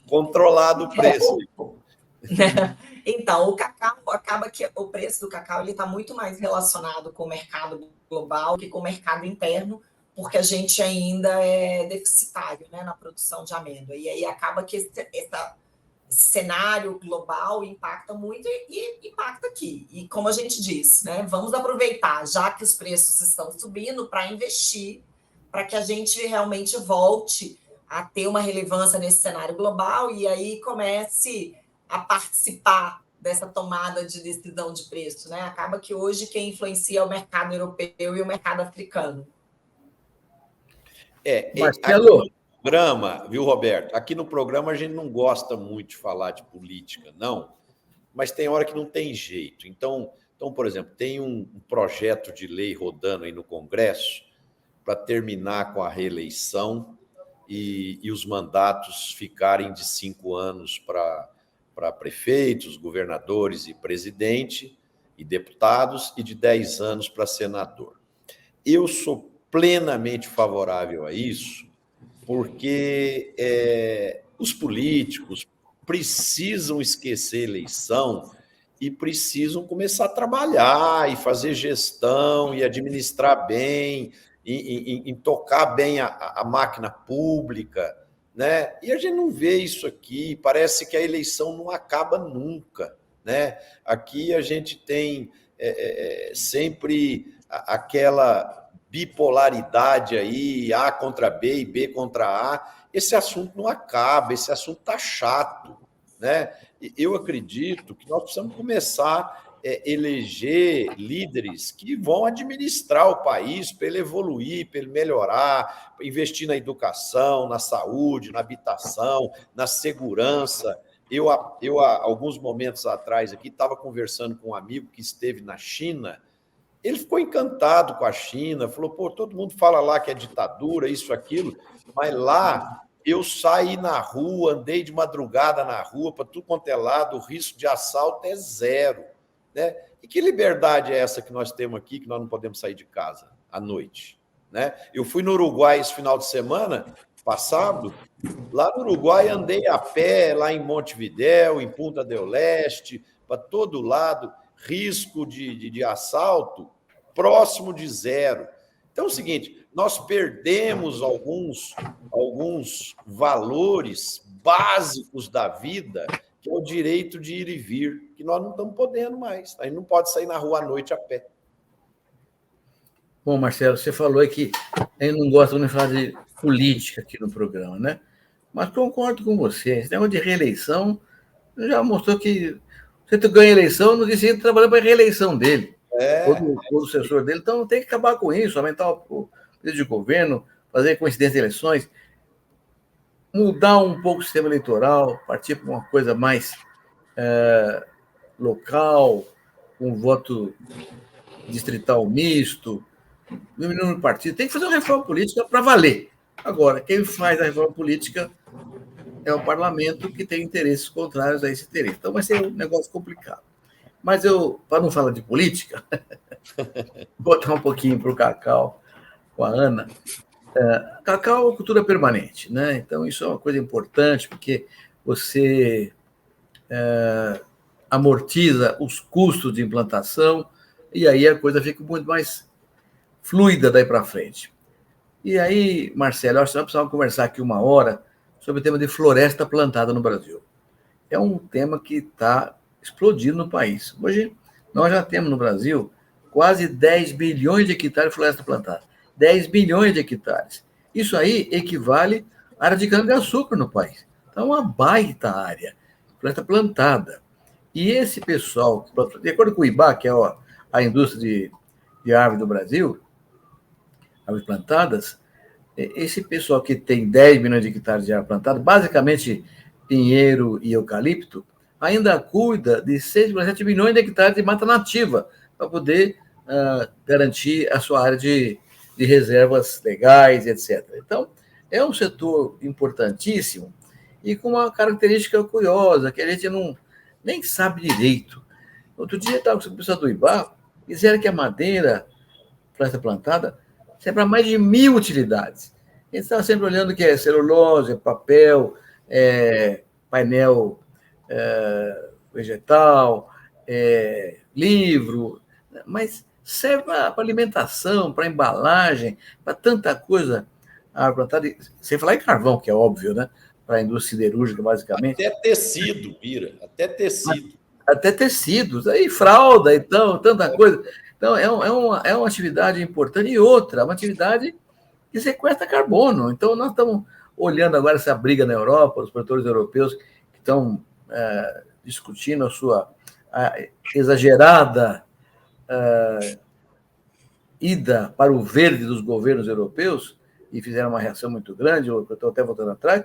controlado o preço. Então, o cacau, acaba que o preço do cacau está muito mais relacionado com o mercado global que com o mercado interno, porque a gente ainda é deficitário, né, na produção de amêndoa. E aí acaba que esse cenário global impacta muito e impacta aqui. E como a gente disse, né, vamos aproveitar, já que os preços estão subindo, para investir, para que a gente realmente volte a ter uma relevância nesse cenário global e aí comece a participar dessa tomada de decisão de preço, né? Acaba que hoje quem influencia é o mercado europeu e o mercado africano. Marcelo. Aqui no programa, viu, Roberto? Aqui no programa a gente não gosta muito de falar de política, não, mas tem hora que não tem jeito. Então por exemplo, tem um projeto de lei rodando aí no Congresso para terminar com a reeleição e os mandatos ficarem de 5 anos para prefeitos, governadores e presidente e deputados, e de 10 anos para senador. Eu sou plenamente favorável a isso, porque os políticos precisam esquecer a eleição e precisam começar a trabalhar e fazer gestão e administrar bem, em tocar bem a máquina pública, né? E a gente não vê isso aqui, parece que a eleição não acaba nunca, né? Aqui a gente tem sempre aquela bipolaridade aí, A contra B e B contra A. Esse assunto não acaba, esse assunto está chato, né? Eu acredito que nós precisamos começar a eleger líderes que vão administrar o país para ele evoluir, para ele melhorar, investir na educação, na saúde, na habitação, na segurança. Eu há alguns momentos atrás aqui, estava conversando com um amigo que esteve na China. Ele ficou encantado com a China, falou, pô, todo mundo fala lá que é ditadura, isso, aquilo, mas lá eu saí na rua, andei de madrugada na rua, para tudo quanto é lado, o risco de assalto é zero, né? E que liberdade é essa que nós temos aqui, que nós não podemos sair de casa à noite, né? Eu fui no Uruguai esse final de semana passado, lá no Uruguai andei a pé, lá em Montevidéu, em Punta del Este, para todo lado, risco de assalto próximo de zero. Então é o seguinte, nós perdemos alguns valores básicos da vida, que é o direito de ir e vir, que nós não estamos podendo mais. A gente não pode sair na rua à noite a pé. Bom, Marcelo, você falou aí que a gente não gosta de falar de política aqui no programa, né? Mas concordo com você. Esse negócio de reeleição já mostrou que você ganha a eleição, no dia seguinte trabalha para a reeleição dele. todo o assessor dele. Então, tem que acabar com isso, aumentar o período de governo, fazer coincidência de eleições, mudar um pouco o sistema eleitoral, partir para uma coisa mais local, com voto distrital misto, diminuir o partido. Tem que fazer uma reforma política para valer. Agora, quem faz a reforma política é o parlamento, que tem interesses contrários a esse interesse. Então, vai ser um negócio complicado. Mas para não falar de política, botar um pouquinho para o Cacau, com a Ana. Cacau é cultura permanente, né? Então, isso é uma coisa importante, porque você amortiza os custos de implantação e aí a coisa fica muito mais fluida daí para frente. E aí, Marcelo, eu acho que nós precisamos conversar aqui 1 hora sobre o tema de floresta plantada no Brasil. É um tema que está explodindo no país. Hoje, nós já temos no Brasil quase 10 bilhões de hectares de floresta plantada. 10 bilhões de hectares. Isso aí equivale à área de cana-de-açúcar no país. Então, é uma baita área, floresta plantada. E esse pessoal, de acordo com o IBA, que é a indústria de árvore do Brasil, árvores plantadas, esse pessoal que tem 10 milhões de hectares de árvore plantada, basicamente pinheiro e eucalipto, ainda cuida de 6,7 milhões de hectares de mata nativa, para poder garantir a sua área de reservas legais, etc. Então, é um setor importantíssimo e com uma característica curiosa, que a gente nem sabe direito. Outro dia, eu estava com o pessoal do IBA, disseram que a madeira, floresta plantada, serve para mais de 1.000 utilidades. A gente estava sempre olhando que é celulose, papel, painel vegetal, livro, mas serve para alimentação, para embalagem, para tanta coisa. A plantada, sem falar em carvão, que é óbvio, né? Para a indústria siderúrgica, basicamente. Até tecido, Bira, até tecido. Até tecidos, aí fralda, então, tanta coisa. Então, é uma atividade importante. E outra, uma atividade que sequestra carbono. Então, nós estamos olhando agora essa briga na Europa, os produtores europeus que estão discutindo a sua exagerada ida para o verde dos governos europeus, e fizeram uma reação muito grande, eu estou até voltando atrás,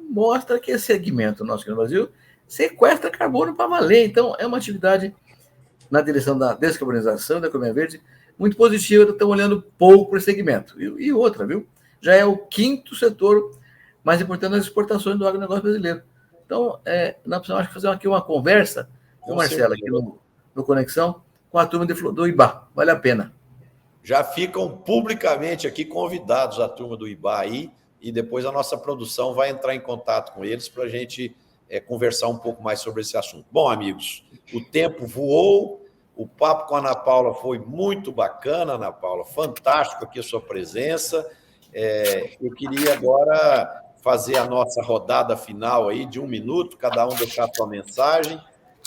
mostra que esse segmento nosso aqui no Brasil sequestra carbono para valer. Então, é uma atividade na direção da descarbonização da economia verde muito positiva. Estão olhando pouco para esse segmento. E outra, viu? Já é o 5º setor mais importante das exportações do agronegócio brasileiro. Então, nós precisamos fazer aqui uma conversa com o Marcelo, aqui no Conexão, com a turma do IBA. Vale a pena. Já ficam publicamente aqui convidados a turma do IBA aí, e depois a nossa produção vai entrar em contato com eles para a gente conversar um pouco mais sobre esse assunto. Bom, amigos, o tempo voou, o papo com a Ana Paula foi muito bacana, Ana Paula, fantástico aqui a sua presença. Eu queria agora fazer a nossa rodada final aí de 1 minuto, cada um deixar sua mensagem,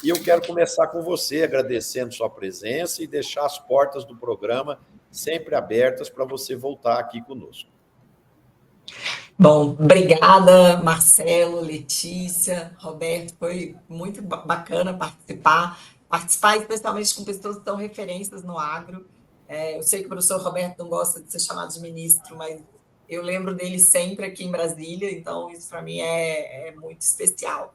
e eu quero começar com você, agradecendo sua presença e deixar as portas do programa sempre abertas para você voltar aqui conosco. Bom, obrigada, Marcelo, Letícia, Roberto, foi muito bacana participar especialmente com pessoas que são referências no agro. Eu sei que o professor Roberto não gosta de ser chamado de ministro, mas eu lembro dele sempre aqui em Brasília, então isso para mim é muito especial.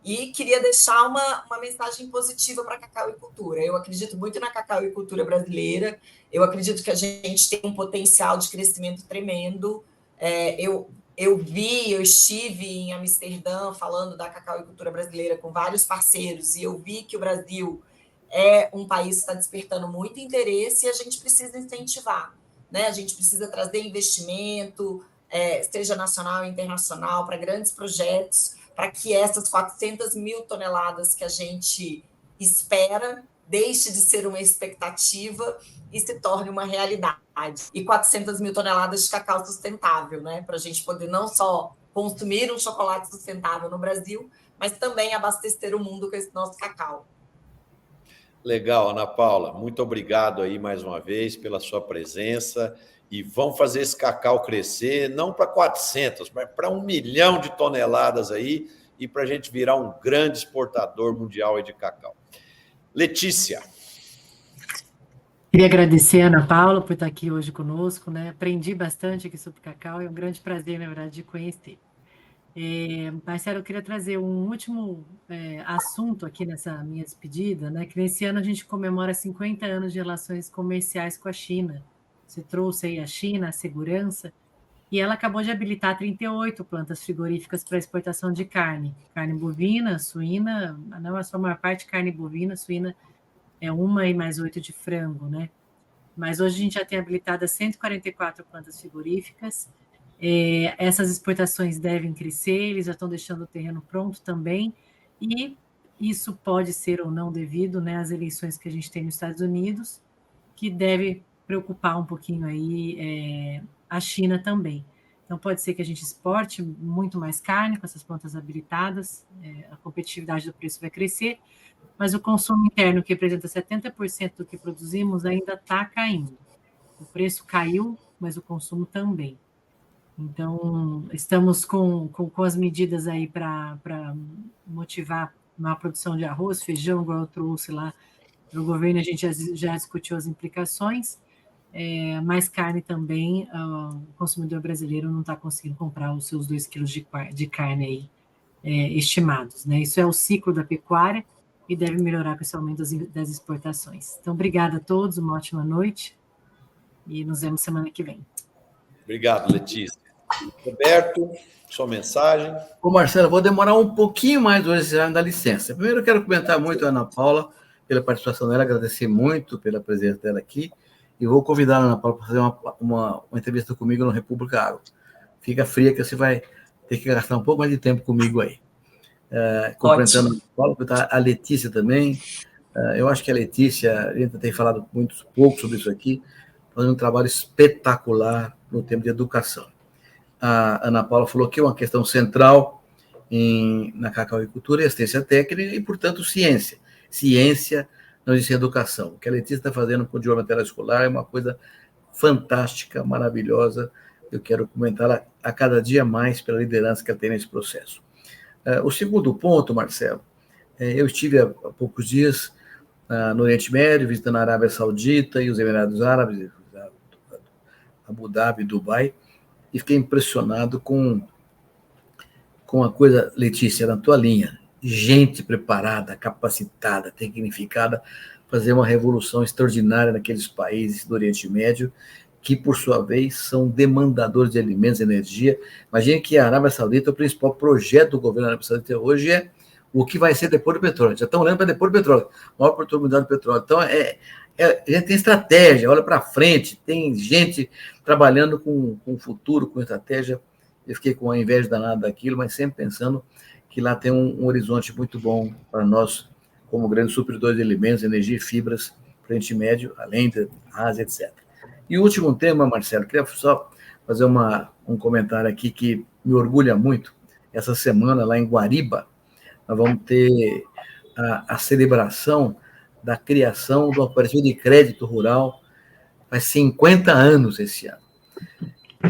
E queria deixar uma mensagem positiva para a cacauicultura. Eu acredito muito na cacauicultura brasileira, eu acredito que a gente tem um potencial de crescimento tremendo. Eu estive em Amsterdã falando da cacauicultura brasileira com vários parceiros e eu vi que o Brasil é um país que está despertando muito interesse e a gente precisa incentivar, né? A gente precisa trazer investimento, seja nacional e internacional, para grandes projetos, para que essas 400 mil toneladas que a gente espera deixe de ser uma expectativa e se torne uma realidade. E 400 mil toneladas de cacau sustentável, né? Para a gente poder não só consumir um chocolate sustentável no Brasil, mas também abastecer o mundo com esse nosso cacau. Legal, Ana Paula. Muito obrigado aí mais uma vez pela sua presença. E vamos fazer esse cacau crescer, não para 400, mas para 1 milhão de toneladas aí, e para a gente virar um grande exportador mundial de cacau. Letícia. Queria agradecer a Ana Paula por estar aqui hoje conosco, né? Aprendi bastante aqui sobre cacau, é um grande prazer, na verdade, de conhecer. Marcelo, eu queria trazer um último assunto aqui nessa minha despedida, né? Que nesse ano a gente comemora 50 anos de relações comerciais com a China. Você trouxe aí a China, a segurança, e ela acabou de habilitar 38 plantas frigoríficas para exportação de carne. Carne bovina, suína, não é só a maior parte carne bovina, suína é uma e mais 8 de frango, né? Mas hoje a gente já tem habilitadas 144 plantas frigoríficas. Essas exportações devem crescer, eles já estão deixando o terreno pronto também, e isso pode ser ou não devido, né, às eleições que a gente tem nos Estados Unidos, que deve preocupar um pouquinho aí a China também. Então, pode ser que a gente exporte muito mais carne com essas plantas habilitadas, a competitividade do preço vai crescer, mas o consumo interno, que representa 70% do que produzimos, ainda está caindo. O preço caiu, mas o consumo também. Então, estamos com as medidas aí para motivar uma produção de arroz, feijão, igual eu trouxe lá para o governo, a gente já discutiu as implicações, mais carne também, o consumidor brasileiro não está conseguindo comprar os seus 2 quilos de carne aí, estimados, né? Isso é o ciclo da pecuária e deve melhorar com esse aumento das exportações. Então, obrigada a todos, uma ótima noite e nos vemos semana que vem. Obrigado, Letícia. Roberto, sua mensagem. Ô, Marcelo, vou demorar um pouquinho mais hoje, você vai me dar licença. Primeiro, eu quero comentar muito a Ana Paula pela participação dela, agradecer muito pela presença dela aqui, e vou convidar a Ana Paula para fazer uma entrevista comigo no República Agro. Fica fria que você vai ter que gastar um pouco mais de tempo comigo aí. Complementando a Ana Paula, a Letícia também. Eu acho que a Letícia, a gente tem falado muito pouco sobre isso aqui, fazendo um trabalho espetacular no tema de educação. A Ana Paula falou que é uma questão central na cacauicultura, assistência técnica e, portanto, ciência. Ciência não existe educação. O que a Letícia está fazendo com o idioma escolar é uma coisa fantástica, maravilhosa. Eu quero comentá-la a cada dia mais pela liderança que ela tem nesse processo. O segundo ponto, Marcelo, eu estive há poucos dias no Oriente Médio, visitando a Arábia Saudita e os Emirados Árabes, Abu Dhabi, Dubai, e fiquei impressionado com a coisa, Letícia, na tua linha. Gente preparada, capacitada, tecnificada, fazer uma revolução extraordinária naqueles países do Oriente Médio, que, por sua vez, são demandadores de alimentos e energia. Imagine que a Arábia Saudita, o principal projeto do governo da Arábia Saudita hoje é o que vai ser depois do petróleo. Já estão olhando para depois do petróleo, maior oportunidade do petróleo. Então, a gente tem estratégia, olha para frente, tem gente trabalhando com futuro, com estratégia. Eu fiquei com a inveja danada daquilo, mas sempre pensando que lá tem um horizonte muito bom para nós, como grandes supridores de alimentos, energia e fibras para o Oriente Médio, além da Ásia, etc. E o último tema, Marcelo, queria só fazer um comentário aqui que me orgulha muito. Essa semana, lá em Guariba, nós vamos ter a celebração da criação do Cooperativa de Crédito Rural. Faz 50 anos esse ano.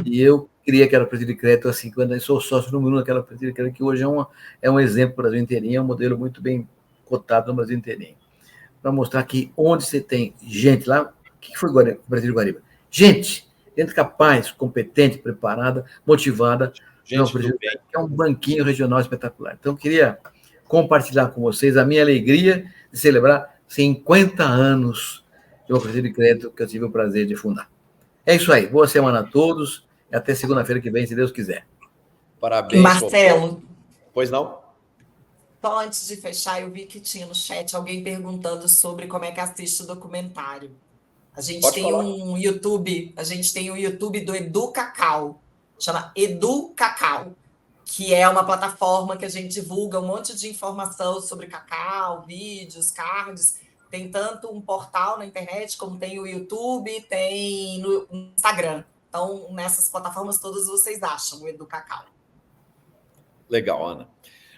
E eu queria que era Cooperativa de Crédito há 50 anos, sou sócio número 1 daquela Cooperativa de Crédito, que hoje é um exemplo para o Brasil inteirinho, é um modelo muito bem cotado no Brasil inteirinho. Para mostrar que onde você tem gente lá, o que foi o Cooperativa de Guariba? Gente capaz, competente, preparada, motivada, Gente do bem. Que é um banquinho regional espetacular. Então, eu queria compartilhar com vocês a minha alegria de celebrar 50 anos de uma Cooperativa de Crédito que eu tive o prazer de fundar. É isso aí. Boa semana a todos e até segunda-feira que vem, se Deus quiser. Parabéns, Marcelo. Pois não? Só antes de fechar, eu vi que tinha no chat alguém perguntando sobre como é que assiste o documentário. A gente tem um YouTube do Edu Cacau, chama Edu Cacau, que é uma plataforma que a gente divulga um monte de informação sobre cacau, vídeos, cards. Tem tanto um portal na internet, como tem o YouTube, tem no Instagram. Então, nessas plataformas todas vocês acham o Edu Cacau. Legal, Ana.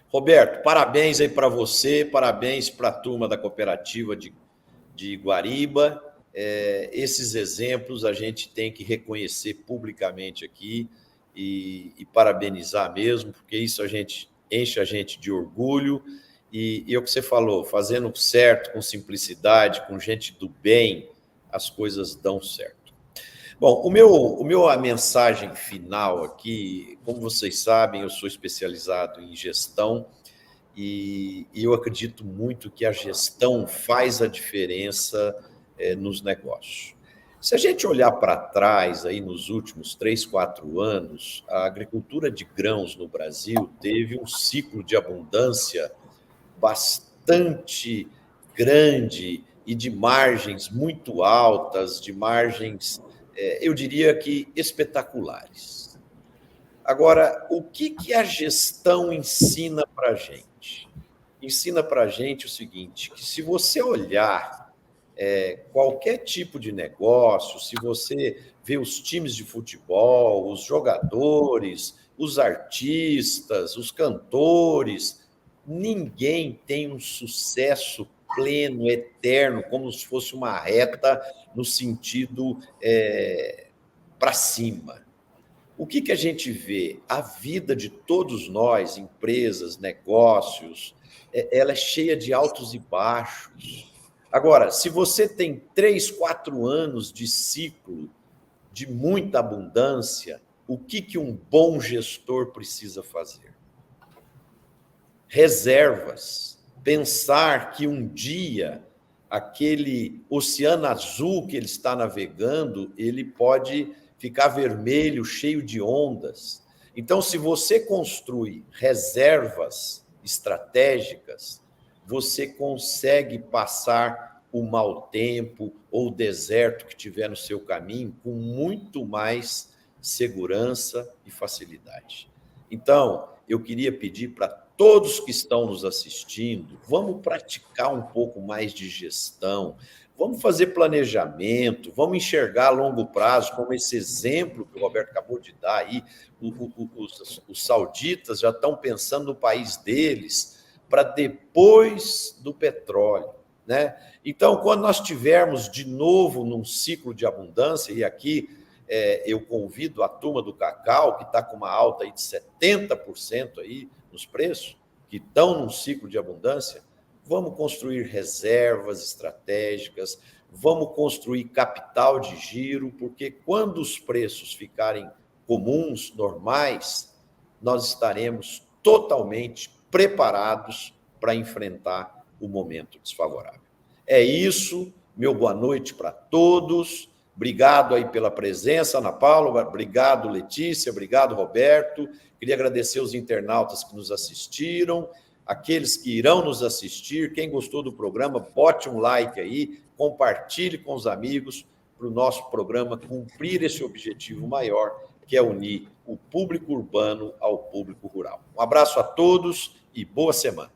Roberto, parabéns aí para você, parabéns para a turma da cooperativa de Guariba. Esses exemplos a gente tem que reconhecer publicamente aqui e parabenizar mesmo, porque isso enche a gente de orgulho. E é o que você falou, fazendo certo, com simplicidade, com gente do bem, as coisas dão certo. Bom, a mensagem final aqui, como vocês sabem, eu sou especializado em gestão e eu acredito muito que a gestão faz a diferença nos negócios. Se a gente olhar para trás, aí nos últimos 3, 4 anos, a agricultura de grãos no Brasil teve um ciclo de abundância bastante grande e de margens muito altas, de margens, eu diria que espetaculares. Agora, o que a gestão ensina para a gente? Ensina para a gente o seguinte, que se você olhar qualquer tipo de negócio, se você vê os times de futebol, os jogadores, os artistas, os cantores, ninguém tem um sucesso pleno, eterno, como se fosse uma reta no sentido para cima. O que a gente vê? A vida de todos nós, empresas, negócios, ela é cheia de altos e baixos. Agora, se você tem 3, 4 anos de ciclo de muita abundância, o que um bom gestor precisa fazer? Reservas. Pensar que um dia aquele oceano azul que ele está navegando, ele pode ficar vermelho, cheio de ondas. Então, se você construi reservas estratégicas, você consegue passar o mau tempo ou o deserto que tiver no seu caminho com muito mais segurança e facilidade. Então, eu queria pedir para todos que estão nos assistindo, vamos praticar um pouco mais de gestão, vamos fazer planejamento, vamos enxergar a longo prazo, como esse exemplo que o Roberto acabou de dar aí, os sauditas já estão pensando no país deles para depois do petróleo, né? Então, quando nós tivermos de novo num ciclo de abundância, e aqui eu convido a turma do cacau, que está com uma alta aí de 70% aí nos preços, que estão num ciclo de abundância, vamos construir reservas estratégicas, vamos construir capital de giro, porque quando os preços ficarem comuns, normais, nós estaremos totalmente preparados para enfrentar o momento desfavorável. É isso, meu boa noite para todos. Obrigado aí pela presença, Ana Paula, obrigado, Letícia, obrigado, Roberto. Queria agradecer os internautas que nos assistiram, aqueles que irão nos assistir. Quem gostou do programa, bote um like aí, compartilhe com os amigos para o nosso programa cumprir esse objetivo maior, que é unir o público urbano ao público rural. Um abraço a todos e boa semana.